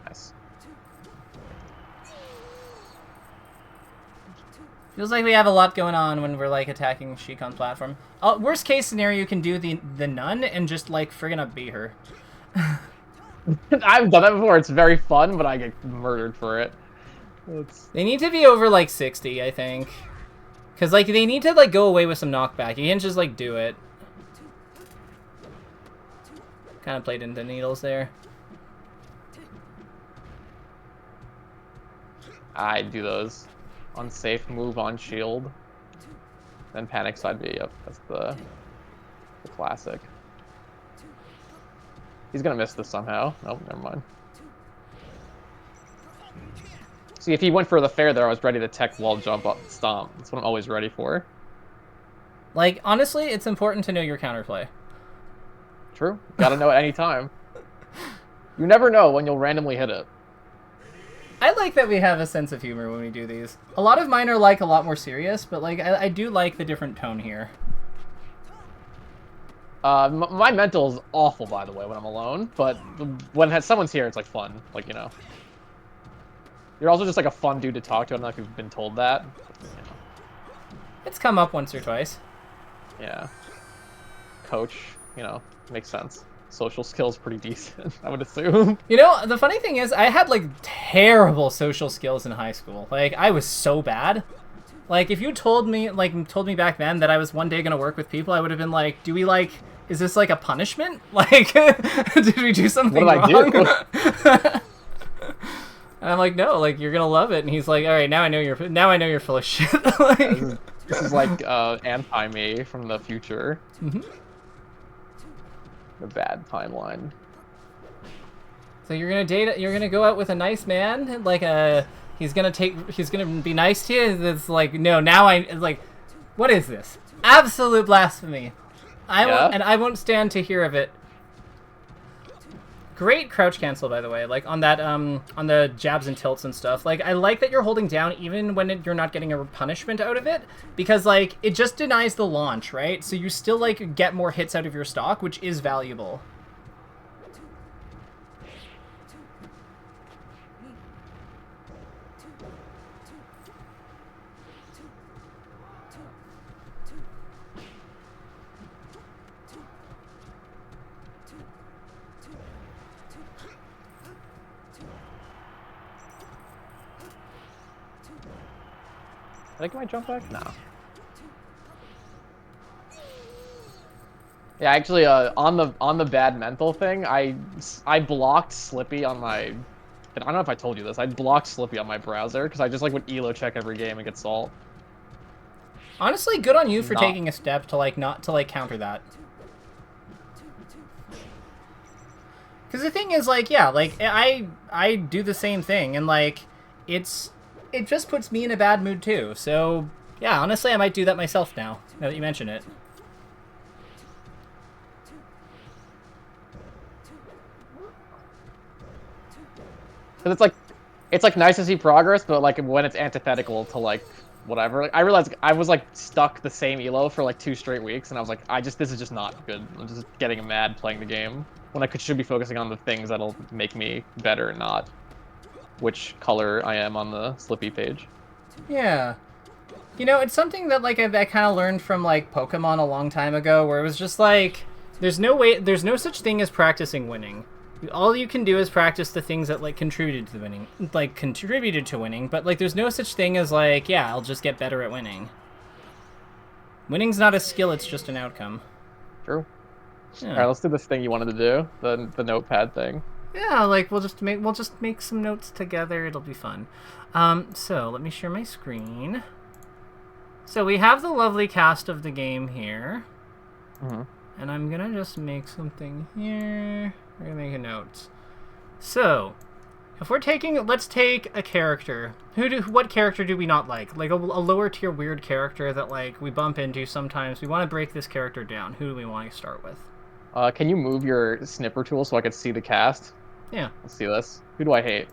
Nice. Feels like we have a lot going on when we're like attacking Sheik on platform. Worst case scenario, you can do the nun and just like friggin' up beat her. I've done that before. It's very fun, but I get murdered for it. They need to be over like 60, I think. Because like they need to like go away with some knockback. You can't just like do it. Kind of played into needles there. I do those. Unsafe move on shield. Then panic side B. Yep, that's the classic. He's gonna miss this somehow. Nope, never mind. See, if he went for the fair there, I was ready to tech wall jump up stomp. That's what I'm always ready for. Like, honestly, it's important to know your counterplay. True. Gotta know at any time. You never know when you'll randomly hit it. I like that we have a sense of humor when we do these. A lot of mine are like a lot more serious, but like I do like the different tone here. My mental is awful, by the way, when I'm alone. But when someone's here, it's like fun. Like, you know. You're also just like a fun dude to talk to. I don't know if you've been told that. You know. It's come up once or twice. Yeah. Coach, you know, makes sense. Social skills pretty decent, I would assume. You know, the funny thing is, I had like terrible social skills in high school. Like, I was so bad. Like, if you told me back then that I was one day gonna work with people, I would have been like, is this like a punishment? Like, did we do something wrong? What did I do? And I'm like, no, like you're gonna love it. And he's like, all right, now I know you're full of shit. Like, This is like anti-me from the future. mm-hmm. The bad timeline. So you're gonna go out with a nice man, like he's gonna be nice to you. It's like, no, now like, what is this? Absolute blasphemy. I won't stand to hear of it. Great crouch cancel, by the way, like on that on the jabs and tilts and stuff. Like, I like that you're holding down even when you're not getting a punishment out of it, because like it just denies the launch, right? So you still like get more hits out of your stock, which is valuable. I think I might jump back? No. Yeah, actually, on the bad mental thing, I blocked Slippy on my. I don't know if I told you this. I blocked Slippy on my browser because I just like would elo check every game and get salt. Honestly, good on you for taking a step to like not to like counter that. Because the thing is, like, yeah, like I do the same thing, and like it just puts me in a bad mood too. So yeah, honestly, I might do that myself now that you mention it. Because it's like nice to see progress, but like when it's antithetical to like whatever. Like, I realized I was like stuck the same elo for like 2 straight weeks, and I was like, this is just not good. I'm just getting mad playing the game when I should be focusing on the things that'll make me better, not which color I am on the Slippy page. Yeah. You know, it's something that like I kind of learned from like Pokemon a long time ago, where it was just like there's no such thing as practicing winning. All you can do is practice the things that like contributed to winning, but like there's no such thing as like, yeah, I'll just get better at winning. Winning's not a skill, it's just an outcome. True. Yeah. All right, let's do this thing you wanted to do, the notepad thing. Yeah, like we'll just make some notes together. It'll be fun. So let me share my screen. So we have the lovely cast of the game here. Mm-hmm. And I'm gonna just make something here. We're gonna make a note. So, if let's take a character. What character do we not like? Like a lower tier weird character that like we bump into sometimes. We want to break this character down. Who do we want to start with? Can you move your snipper tool so I can see the cast? Yeah. Let's see this. Who do I hate?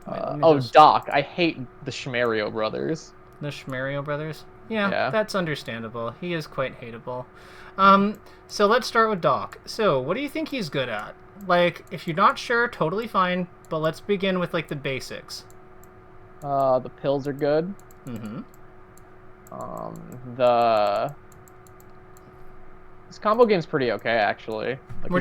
Wait, Doc. I hate the Schmerio brothers. The Schmerio brothers? Yeah, that's understandable. He is quite hateable. So let's start with Doc. So, what do you think he's good at? Like, if you're not sure, totally fine, but let's begin with, like, the basics. The pills are good. Mm-hmm. This combo game's pretty okay, actually. Like,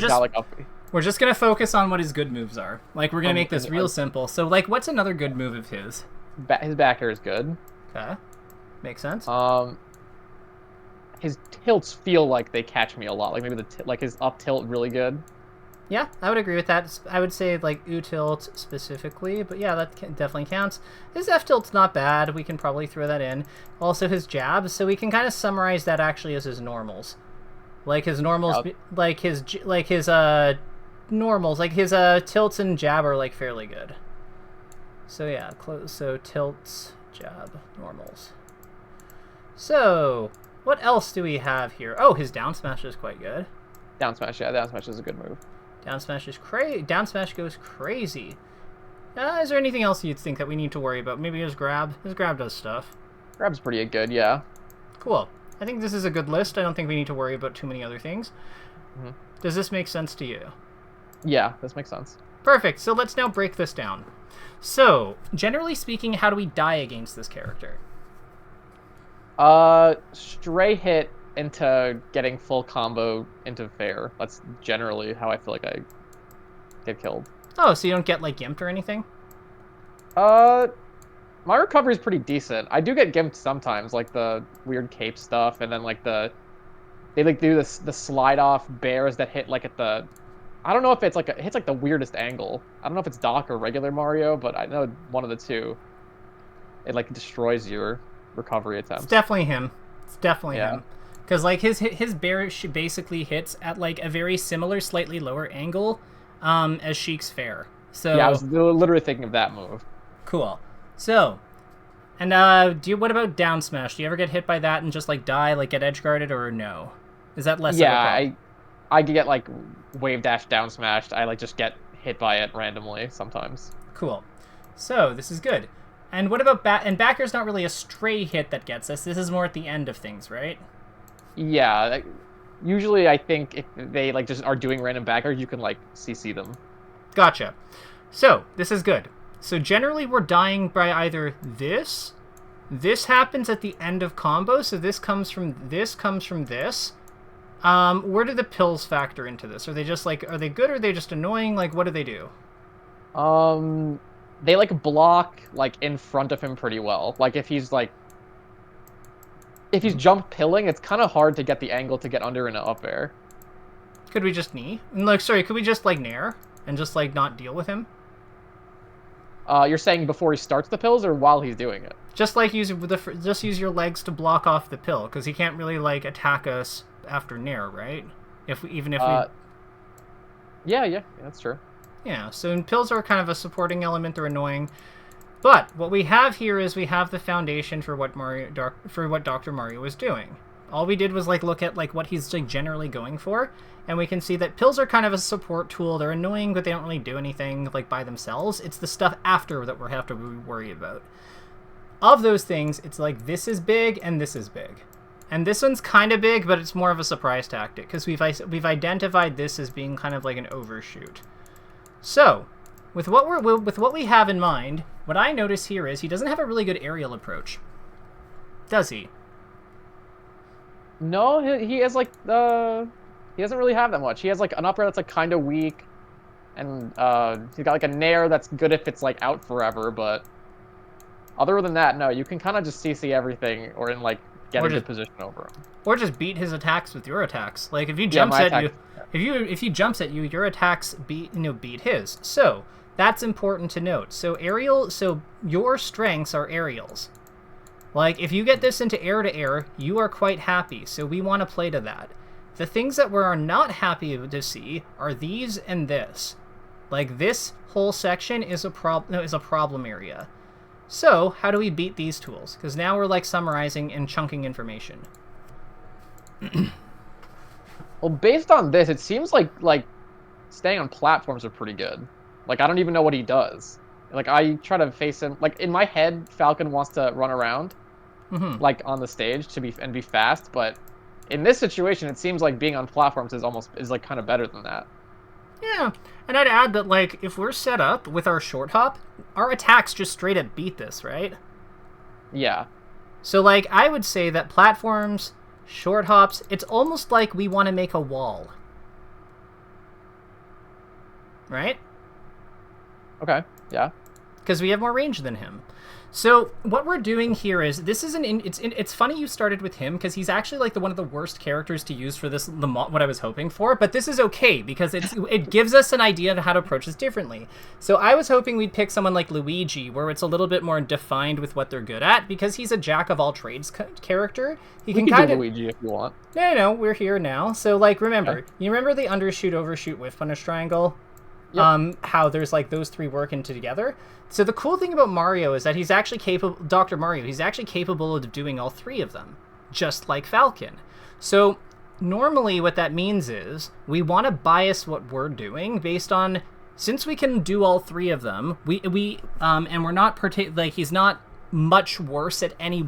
We're just gonna focus on what his good moves are. Like, we're gonna make this real simple. So, like, what's another good move of his? His back air is good. Okay. Makes sense. His tilts feel like they catch me a lot. Like, maybe like his up tilt really good. Yeah, I would agree with that. I would say, like, U-tilt specifically, but yeah, that definitely counts. His F-tilt's not bad. We can probably throw that in. Also, his jabs, so we can kind of summarize that actually as his normals. Like, his normals, normals, like, his tilts and jab are, like, fairly good. So, yeah, so tilts, jab, normals. So, what else do we have here? Oh, his down smash is quite good. Down smash, yeah, down smash is a good move. Down smash is down smash goes crazy. Is there anything else you'd think that we need to worry about? Maybe his grab? His grab does stuff. Grab's pretty good, yeah. Cool. I think this is a good list. I don't think we need to worry about too many other things. Mm-hmm. Does this make sense to you? Yeah, this makes sense. Perfect. So let's now break this down. So, generally speaking, how do we die against this character? Stray hit into getting full combo into fair. That's generally how I feel like I get killed. Oh, so you don't get, like, gimped or anything? My recovery is pretty decent. I do get gimped sometimes, like the weird cape stuff, and then, like, they, like, do the slide-off bears that hit, like, at the... I don't know if it's like it hits like the weirdest angle. I don't know if it's Doc or regular Mario, but I know one of the two. It like destroys your recovery attempts. It's definitely him. It's definitely Yeah. him. Because like his bear basically hits at like a very similar, slightly lower angle as Sheik's fair. So Yeah, I was literally thinking of that move. cool. So, and what about down smash? Do you ever get hit by that and just like die, like get edge guarded, or no? Is that less? Yeah, of a problem? I get like wave dash down smashed. I like just get hit by it randomly sometimes. Cool. So this is good. And what about and backer's not really a stray hit that gets us. This is more at the end of things, right? Yeah, usually I think if they like just are doing random backers, you can like CC them. Gotcha. So this is good. So generally we're dying by either this. This happens at the end of combo, so this comes from this. Where do the pills factor into this? Are they just like, are they good or are they just annoying? Like, what do they do? They like block like in front of him pretty well. Like if he's jump pilling, it's kind of hard to get the angle to get under in an up air. Could we just knee? Like, sorry, could we just like nair and just like not deal with him? You're saying before he starts the pills or while he's doing it? Just like use your legs to block off the pill, because he can't really like attack us after nair, right? Even if we. Yeah, that's true. Yeah, so pills are kind of a supporting element. They're annoying. But what we have here is we have the foundation for what Dr. Mario was doing. All we did was like look at like what he's like generally going for, and we can see that pills are kind of a support tool. They're annoying, but they don't really do anything like by themselves. It's the stuff after that we have to worry about. Of those things, it's like this is big and this is big. And this one's kind of big, but it's more of a surprise tactic because we've identified this as being kind of like an overshoot. So, with what we have in mind, what I notice here is he doesn't have a really good aerial approach. Does he? No, he has like he doesn't really have that much. He has like an up air that's like kind of weak, and he's got like a nair that's good if it's like out forever. But other than that, no, you can kind of just CC everything or in like get a good position over him, or just beat his attacks with your attacks. Like if he jumps at you, if he jumps at you, your attacks beat his. So that's important to note. So your strengths are aerials. Like, if you get this into air-to-air, you are quite happy, so we want to play to that. The things that we are not happy to see are these and this. Like, this whole section is a problem area. So, how do we beat these tools? Because now we're, like, summarizing and chunking information. Well, based on this, it seems like staying on platforms are pretty good. Like, I don't even know what he does. Like, I try to face him. Like, in my head, Falcon wants to run around. Mm-hmm. Like on the stage to be fast, but in this situation it seems like being on platforms is like kind of better than that. Yeah, and I'd add that like if we're set up with our short hop, our attacks just straight up beat this, right? Yeah. So like I would say that platforms, short hops, it's almost like we want to make a wall. Right? Okay. Yeah. Because we have more range than him. So what we're doing here is it's funny you started with him because he's actually like one of the worst characters to use for this what I was hoping for, but this is okay because it gives us an idea of how to approach this differently. So I was hoping we'd pick someone like Luigi where it's a little bit more defined with what they're good at because he's a jack of all trades character. We can kind of Luigi if you want. No, we're here now. So like you remember the undershoot, overshoot, whiff punish triangle? Yep. How there's like those three working together. So the cool thing about Mario is that he's actually capable, Dr. Mario, he's actually capable of doing all three of them, just like Falcon. So normally what that means is we want to bias what we're doing based on, since we can do all three of them, and we're not he's not much worse at any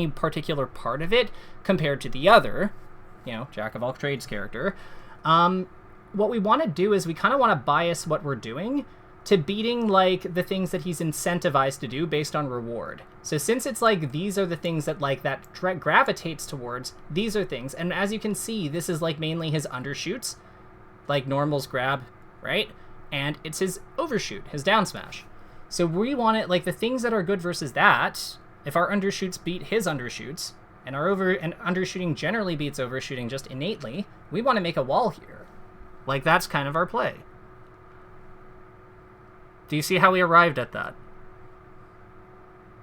particular part of it compared to the other, jack of all trades character. What we want to do is we kind of want to bias what we're doing to beating like the things that he's incentivized to do based on reward. So since it's like these are the things that like that gravitates towards, these are things. And as you can see, this is like mainly his undershoots, like normal's grab, right? And it's his overshoot, his down smash. So we want it like the things that are good versus that. If our undershoots beat his undershoots, and undershooting generally beats overshooting just innately, we want to make a wall here. Like, that's kind of our play. Do you see how we arrived at that?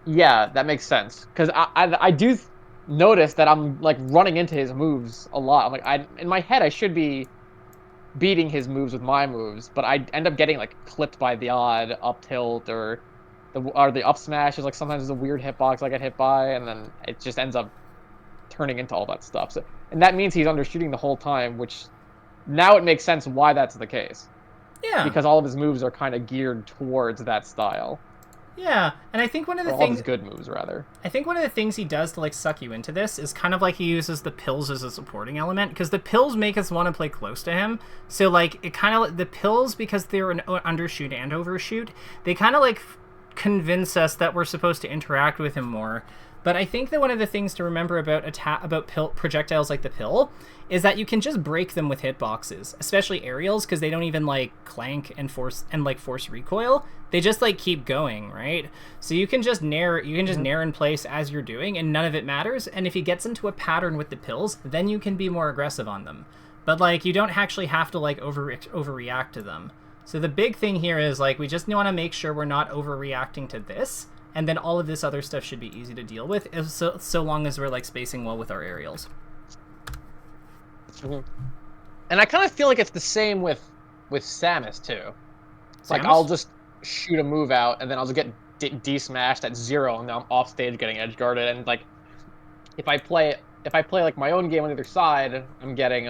Yeah, that makes sense. Because I do notice that I'm like running into his moves a lot. I'm like, in my head I should be beating his moves with my moves, but I end up getting like clipped by the odd up tilt or the up smash is like sometimes there's a weird hitbox I get hit by, and then it just ends up turning into all that stuff. So, and that means he's undershooting the whole time, which now it makes sense why that's the case. Yeah. Because all of his moves are kind of geared towards that style. Yeah, and I think one of the All things... his good moves, rather. I think one of the things he does to, like, suck you into this is kind of like he uses the pills as a supporting element, because the pills make us want to play close to him. So, like, it kind of... The pills, because they're an undershoot and overshoot, they kind of, like, convince us that we're supposed to interact with him more. But I think that one of the things to remember about projectiles like the pill is that you can just break them with hitboxes, especially aerials, because they don't even like clank and force recoil. They just like keep going, right? So you can just nair in place as you're doing, and none of it matters. And if he gets into a pattern with the pills, then you can be more aggressive on them. But like you don't actually have to like overreact to them. So the big thing here is like we just want to make sure we're not overreacting to this. And then all of this other stuff should be easy to deal with, so long as we're like spacing well with our aerials. Mm-hmm. And I kind of feel like it's the same with Samus too. It's like Samus? I'll just shoot a move out, and then I'll just get D-smashed at 0, and then I'm off stage getting edge guarded. And like, if I play like my own game on the other side, I'm getting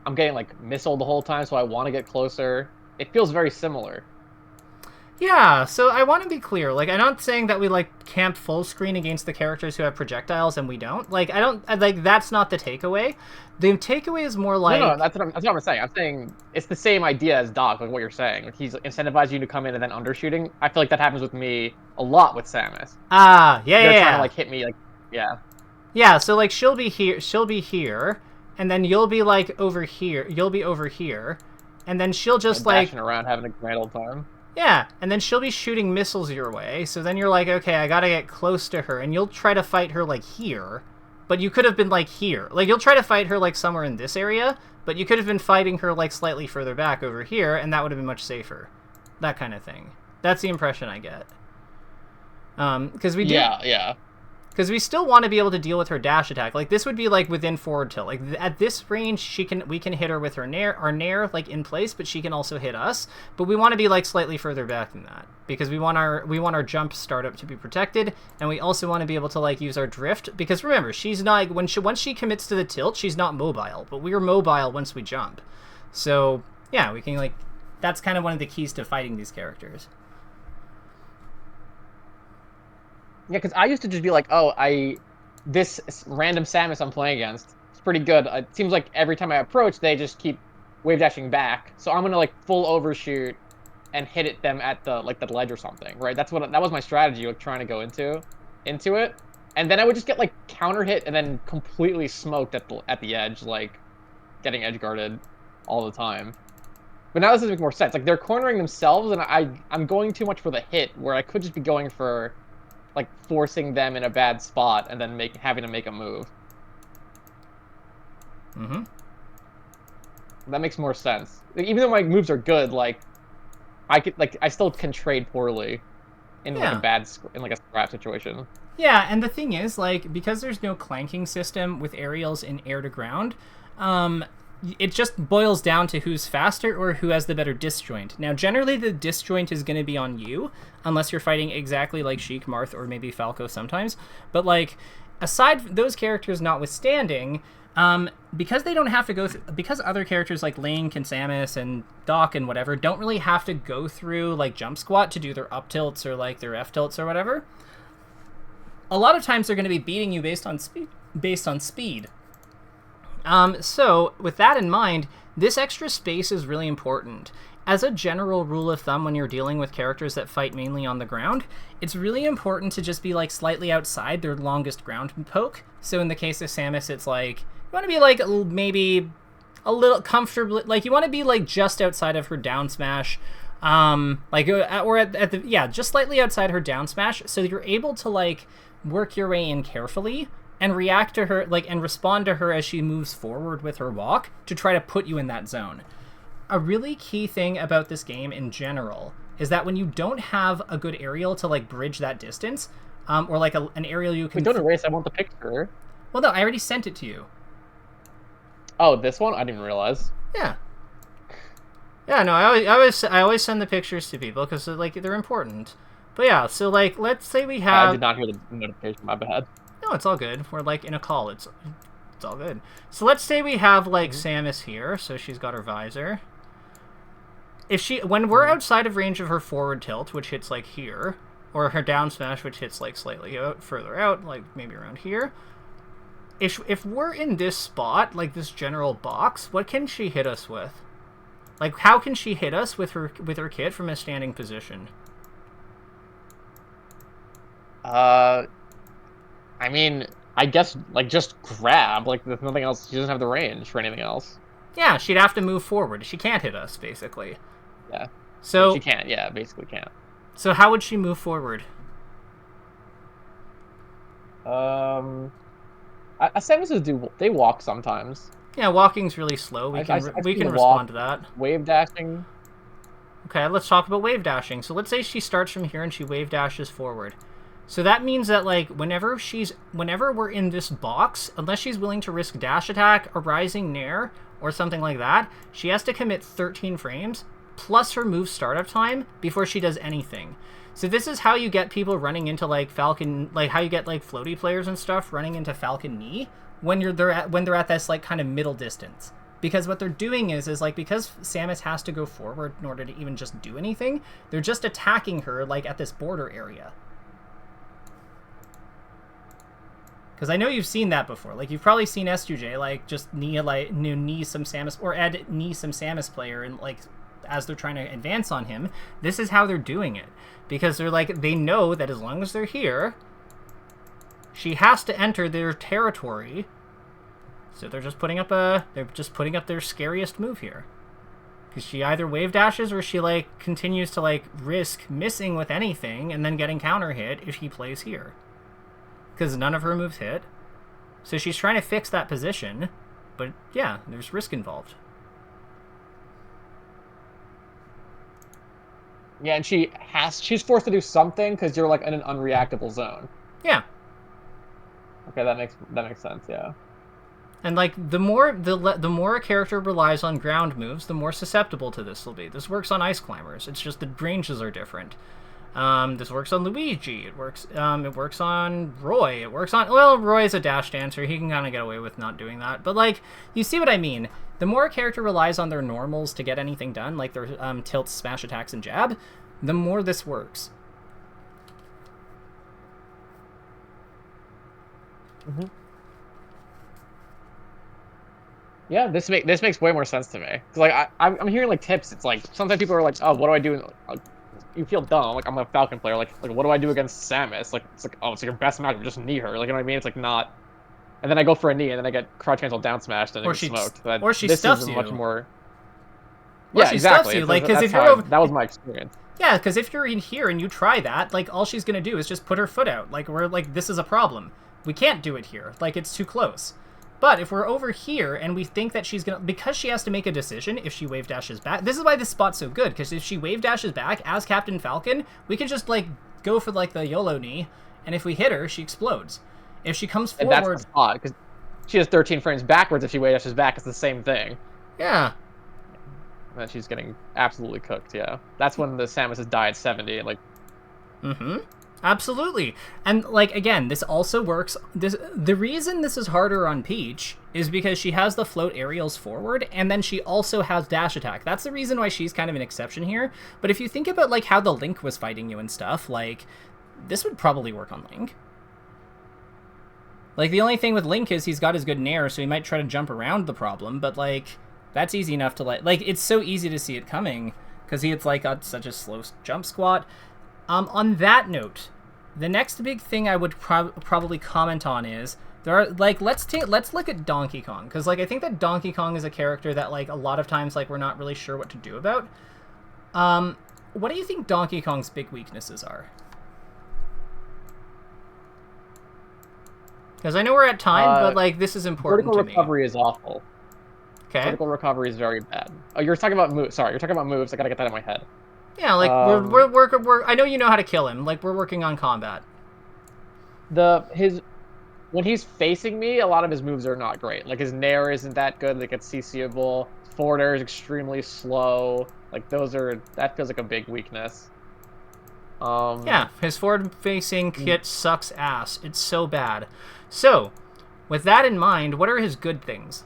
like missiled the whole time, so I want to get closer. It feels very similar. Yeah, so I want to be clear. Like, I'm not saying that we, like, camp full screen against the characters who have projectiles and we don't. Like, that's not the takeaway. The takeaway is more like... No, that's what I'm saying. I'm saying it's the same idea as Doc, like what you're saying. Like, he's incentivizing you to come in and then undershooting. I feel like that happens with me a lot with Samus. Yeah. They're trying to, like, hit me, like, yeah. Yeah, so, like, she'll be here, and then you'll be, like, over here. You'll be over here, and then she'll just, like... dashing around, having a great old time. Yeah, and then she'll be shooting missiles your way, so then you're like, okay, I gotta get close to her, and you'll try to fight her, like, here, but you could have been, like, here. Like, you'll try to fight her, like, somewhere in this area, but you could have been fighting her, like, slightly further back over here, and that would have been much safer. That kind of thing. That's the impression I get. Because we do... Yeah. Because we still want to be able to deal with her dash attack. Like, this would be, like, within forward tilt. Like, at this range, we can hit her with our nair, like, in place, but she can also hit us. But we want to be, like, slightly further back than that. Because we want our jump startup to be protected, and we also want to be able to, like, use our drift. Because, remember, she's not... Once she commits to the tilt, she's not mobile. But we are mobile once we jump. So, yeah, we can, like... That's kind of one of the keys to fighting these characters. Yeah, because I used to just be like, oh, this random Samus I'm playing against, it's pretty good. It seems like every time I approach, they just keep wave dashing back. So I'm gonna like full overshoot and hit them at the ledge or something, right? That was my strategy, like trying to go into it, and then I would just get like counter hit and then completely smoked at the edge, like getting edge guarded all the time. But now this doesn't make more sense. Like they're cornering themselves, and I'm going too much for the hit, where I could just be going for like forcing them in a bad spot and then having to make a move. Mm-hmm. That makes more sense. Like, even though my moves are good, like I still can trade poorly in like a scrap situation. Yeah, and the thing is, like, because there's no clanking system with aerials in air to ground, it just boils down to who's faster or who has the better disjoint. Now, generally, the disjoint is going to be on you, unless you're fighting exactly like Sheik, Marth, or maybe Falco sometimes. But, like, aside those characters notwithstanding, because they don't have to go through... Because other characters like Link and Samus and Doc and whatever don't really have to go through, like, jump squat to do their up tilts or, like, their F tilts or whatever, a lot of times they're going to be beating you based on speed. So, with that in mind, this extra space is really important. As a general rule of thumb, when you're dealing with characters that fight mainly on the ground, it's really important to just be, like, slightly outside their longest ground poke. So in the case of Samus, it's like, you want to be, like, maybe a little comfortably, like, you want to be, like, just outside of her down smash, just slightly outside her down smash, so that you're able to, like, work your way in carefully, and react to her, like, and respond to her as she moves forward with her walk to try to put you in that zone. A really key thing about this game in general is that when you don't have a good aerial to, like, bridge that distance, or like an aerial you can... Wait, don't erase, I want the picture. Well, no, I already sent it to you. Oh, this one? I didn't even realize. Yeah. Yeah, no, I always send the pictures to people because, like, they're important. But yeah, so, like, let's say we have... I did not hear the notification, my bad. No, it's all good. We're, like, in a call. It's all good. So let's say we have, like, Samus here, so she's got her visor. When we're outside of range of her forward tilt, which hits, like, here, or her down smash, which hits, like, slightly further out, like, maybe around here, if we're in this spot, like, this general box, what can she hit us with? Like, how can she hit us with her kit from a standing position? I mean, I guess, like, just grab. Like, there's nothing else. She doesn't have the range for anything else. Yeah, she'd have to move forward. She can't hit us, basically. Yeah. So she can't. Yeah, basically can't. So how would she move forward? Samuses they walk sometimes. Yeah, walking's really slow. We can respond to that. Wave dashing. Okay, let's talk about wave dashing. So let's say she starts from here and she wave dashes forward. So that means that, like, whenever we're in this box, unless she's willing to risk dash attack, a rising nair, or something like that, she has to commit 13 frames plus her move startup time before she does anything. So this is how you get people running into, like, Falcon, like how you get, like, floaty players and stuff running into Falcon knee when they're at this, like, kind of middle distance. Because what they're doing is like, because Samus has to go forward in order to even just do anything, they're just attacking her, like, at this border area. Because I know you've seen that before. Like, you've probably seen S2J, like, just knee some Samus, or knee some Samus player, and, like, as they're trying to advance on him. This is how they're doing it. Because they're like, they know that as long as they're here, she has to enter their territory. So they're just putting up their scariest move here. Because she either wave dashes or she, like, continues to, like, risk missing with anything and then getting counter hit if he plays here. Because none of her moves hit. So she's trying to fix that position. But yeah, there's risk involved. Yeah, and she's forced to do something because you're, like, in an unreactable zone. Yeah. Okay, that makes sense, yeah. And, like, the more a character relies on ground moves, the more susceptible to this will be. This works on ice climbers. It's just the ranges are different. This works on Luigi. It works on Roy. It works on... Well, Roy's a dash dancer. He can kind of get away with not doing that. But, like, you see what I mean. The more a character relies on their normals to get anything done, like their tilts, smash attacks, and jab, the more this works. Mm-hmm. Yeah, this makes way more sense to me. Cause, like, I'm hearing, like, tips. It's like sometimes people are like, oh, what do I do? You feel dumb. Like, I'm a Falcon player. Like what do I do against Samus? Like, it's like, oh, it's like your best match. Just knee her. Like, you know what I mean? It's like not. And then I go for a knee, and then I get crouch cancel down smashed, and I get smoked. Or she stuffs you. Much more. Or yeah, exactly. You. Like, because if you're over, that was my experience. Yeah, because if you're in here and you try that, like, all she's gonna do is just put her foot out. Like, we're like, this is a problem. We can't do it here. Like, it's too close. But if we're over here and we think that she's gonna, because she has to make a decision if she wave dashes back. This is why this spot's so good, because if she wave dashes back as Captain Falcon, we can just, like, go for, like, the YOLO knee, and if we hit her, she explodes. If she comes forward, and that's the spot, because she has 13 frames backwards. If she wave dashes back, it's the same thing. Yeah. And then she's getting absolutely cooked. Yeah, that's when the Samuses die at 70. Like. Mm-hmm. Absolutely. And, like, again, this also works. The reason this is harder on Peach is because she has the float aerials forward, and then she also has dash attack. That's the reason why she's kind of an exception here. But if you think about, like, how the Link was fighting you and stuff, like, this would probably work on Link. Like, the only thing with Link is he's got his good nair, so he might try to jump around the problem, but, like, that's easy enough to, like, it's so easy to see it coming, because he had, like, got such a slow jump squat. On that note, the next big thing I would probably comment on is there are, like, let's look at Donkey Kong, because, like, I think that Donkey Kong is a character that, like, a lot of times, like, we're not really sure what to do about. What do you think Donkey Kong's big weaknesses are? Because I know we're at time, but like this is important Vertical to me. recovery is awful. Okay. Vertical recovery is very bad. Oh, you're talking about moves. Sorry, you're talking about moves. I gotta get that in my head. Yeah, like we're I know you know how to kill him. Like we're working on combat. When he's facing me, a lot of his moves are not great. Like his nair isn't that good. Like it's CCable. Forward air is extremely slow. Like that feels like a big weakness. Yeah, his forward-facing kit sucks ass. It's so bad. So, with that in mind, what are his good things?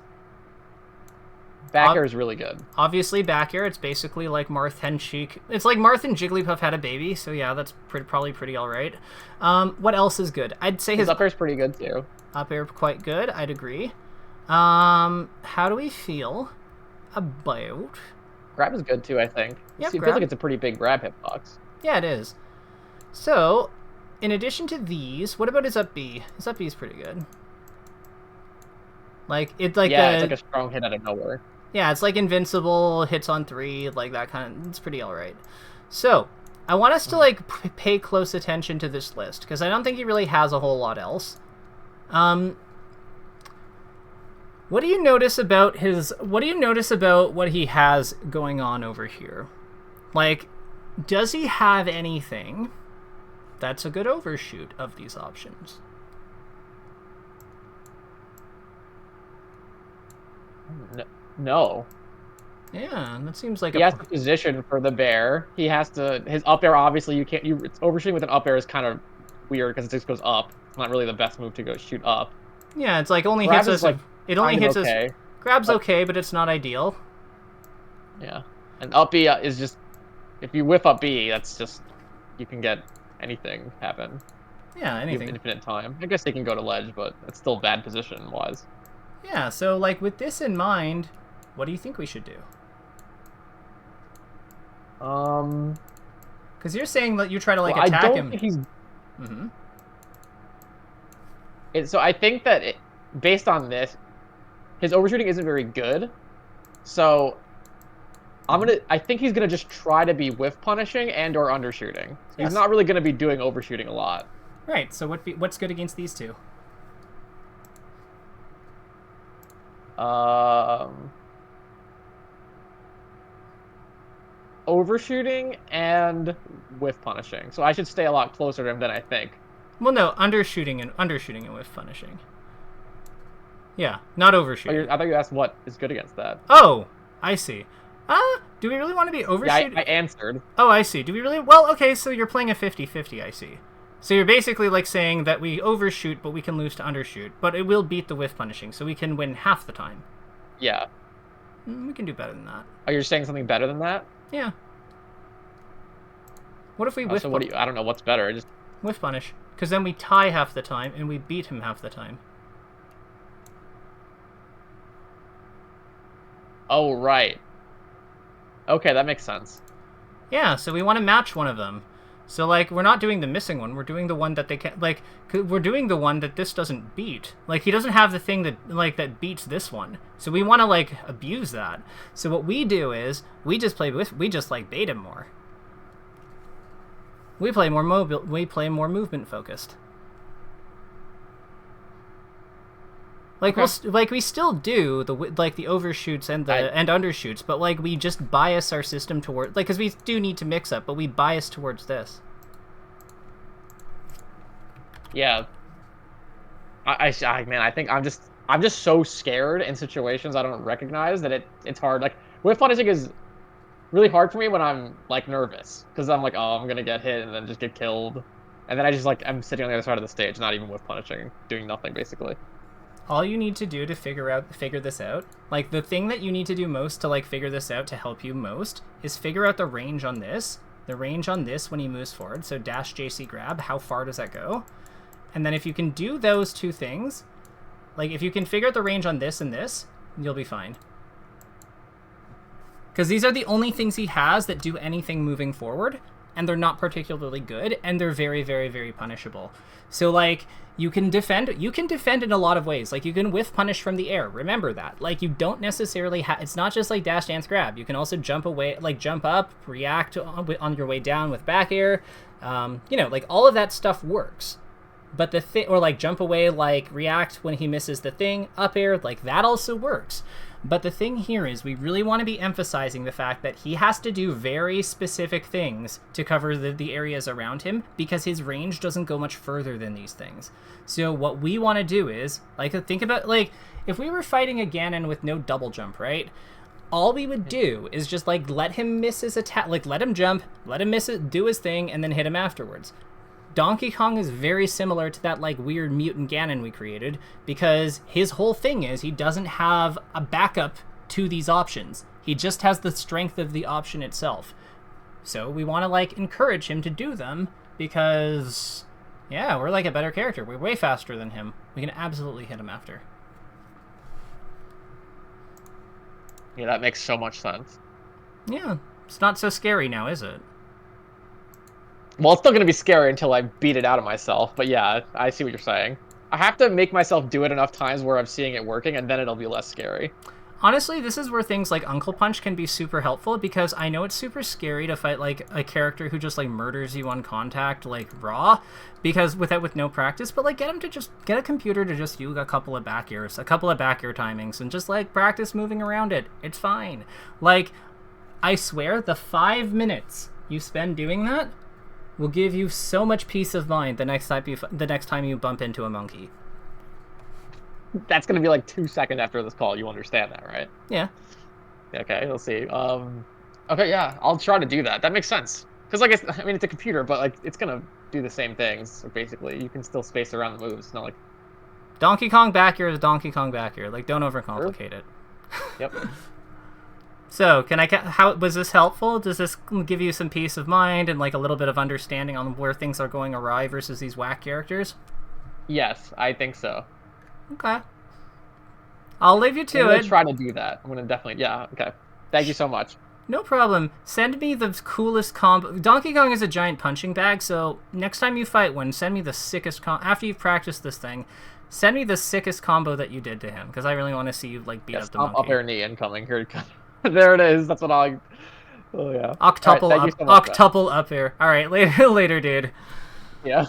Back air is really good. Obviously, back air. It's basically like Marth and Sheik. It's like Marth and Jigglypuff had a baby, so yeah, that's probably pretty all right. What else is good? I'd say his up air is pretty good too. Up air quite good. I'd agree. How do we feel about grab? Is good too, I think. Yeah, it feels like it's a pretty big grab hitbox. Yeah, it is. So, in addition to these, what about his up B? His up B is pretty good. It's like a strong hit out of nowhere. Yeah, it's like invincible, hits on 3, like that kind of. It's pretty alright. So, I want us to like pay close attention to this list because I don't think he really has a whole lot else. What do you notice about what he has going on over here? Like, does he have anything that's a good overshoot of these options? No. Yeah, that seems like he has to position for the bear. He has to. His up air, obviously, it's overshooting with an up air is kind of weird because it just goes up. It's not really the best move to go shoot up. Yeah, it's like only hits us. Like, it only hits us. Grab's okay, but it's not ideal. Yeah, and up B is just if you whiff up B, that's just you can get anything happen. Yeah, anything. Infinite time. I guess they can go to ledge, but it's still bad position wise. Yeah, so like with this in mind, what do you think we should do? Because you're saying that you try to like attack him. I don't think he's. So I think that based on this, his overshooting isn't very good. So I think he's gonna just try to be whiff punishing and or undershooting. So he's not really gonna be doing overshooting a lot. Right. So what's good against these two? Overshooting and whiff punishing. So I should stay a lot closer to him than I think. Well, no, undershooting and whiff punishing. Yeah, not overshooting. I thought you asked what is good against that. Oh, I see. Do we really want to be overshooting? Yeah, I answered. Oh, I see. Do we really? Well, okay, so you're playing a 50-50, I see. So you're basically like saying that we overshoot, but we can lose to undershoot. But it will beat the whiff punishing, so we can win half the time. Yeah. We can do better than that. Oh, you're saying something better than that? Yeah. What if we whiff punish? I don't know what's better. Just whiff punish. Because then we tie half the time, and we beat him half the time. Oh, right. Okay, that makes sense. Yeah, so we want to match one of them. So, like, we're not doing the missing one. We're doing the one that they can't... Like, we're doing the one that this doesn't beat. Like, he doesn't have the thing that, like, that beats this one. So we want to, like, abuse that. So what we do is, we just, like, bait him more. We play more mobile... We play more movement-focused. Like, we still do the overshoots and and undershoots, but like we just bias our system toward because we do need to mix up, but we bias towards this. Yeah. I think I'm just so scared in situations I don't recognize that it's hard. Like whiff punishing is really hard for me when I'm like nervous because I'm like, oh, I'm gonna get hit and then just get killed, and then I just like I'm sitting on the other side of the stage, not even whiff punishing, doing nothing basically. All you need to do to figure this out, like the thing that you need to do most to like figure this out to help you most is figure out the range on this. The range on this when he moves forward. So dash JC grab, how far does that go? And then if you can do those two things, like if you can figure out the range on this and this, you'll be fine. Because these are the only things he has that do anything moving forward, and they're not particularly good, and they're very, very, very punishable. So like you can defend in a lot of ways. Like you can whiff punish from the air. Remember that. Like you don't necessarily it's not just like dash dance grab. You can also jump away, like jump up, react on your way down with back air. You know, like all of that stuff works. But the thing, or like jump away, like react when he misses the thing, up air, like that also works. But the thing here is we really want to be emphasizing the fact that he has to do very specific things to cover the areas around him, because his range doesn't go much further than these things. So what we want to do is, like, think about, like, if we were fighting a Ganon with no double jump, right? All we would do is just, like, let him miss his attack, like, let him jump, let him miss it, do his thing, and then hit him afterwards. Donkey Kong is very similar to that, like, weird mutant Ganon we created, because his whole thing is he doesn't have a backup to these options. He just has the strength of the option itself. So we want to, like, encourage him to do them, because, yeah, we're, like, a better character. We're way faster than him. We can absolutely hit him after. Yeah, that makes so much sense. Yeah, it's not so scary now, is it? Well, it's still going to be scary until I beat it out of myself, but yeah, I see what you're saying. I have to make myself do it enough times where I'm seeing it working, and then it'll be less scary. Honestly, this is where things like Uncle Punch can be super helpful, because I know it's super scary to fight, like, a character who just, like, murders you on contact, like, raw, because with no practice, but, like, get him to just, get a computer to just do a couple of back airs, a couple of back air timings, and just, like, practice moving around it. It's fine. Like, I swear, the 5 minutes you spend doing that will give you so much peace of mind the next time you bump into a monkey. That's going to be like 2 seconds after this call. You understand that, right? Yeah. Okay, we'll see. Okay, yeah, I'll try to do that. That makes sense. Because, like, it's a computer, but, like, it's going to do the same things, basically. You can still space around the moves. It's not like... Donkey Kong back air is Donkey Kong back air. Like, don't overcomplicate it. Yep. So, how was this helpful? Does this give you some peace of mind and, like, a little bit of understanding on where things are going awry versus these whack characters? Yes, I think so. Okay. I'll leave you to it. I'm going to try to do that. I'm going to definitely... Yeah, okay. Thank you so much. No problem. Send me the coolest combo. Donkey Kong is a giant punching bag, so next time you fight one, send me the sickest after you've practiced this thing, send me the sickest combo that you did to him, because I really want to see you, like, beat up the monkey. Up air knee incoming. Here it comes. There it is. That's what I... Oh, yeah. Octuple up air. All right, later, dude. Yeah.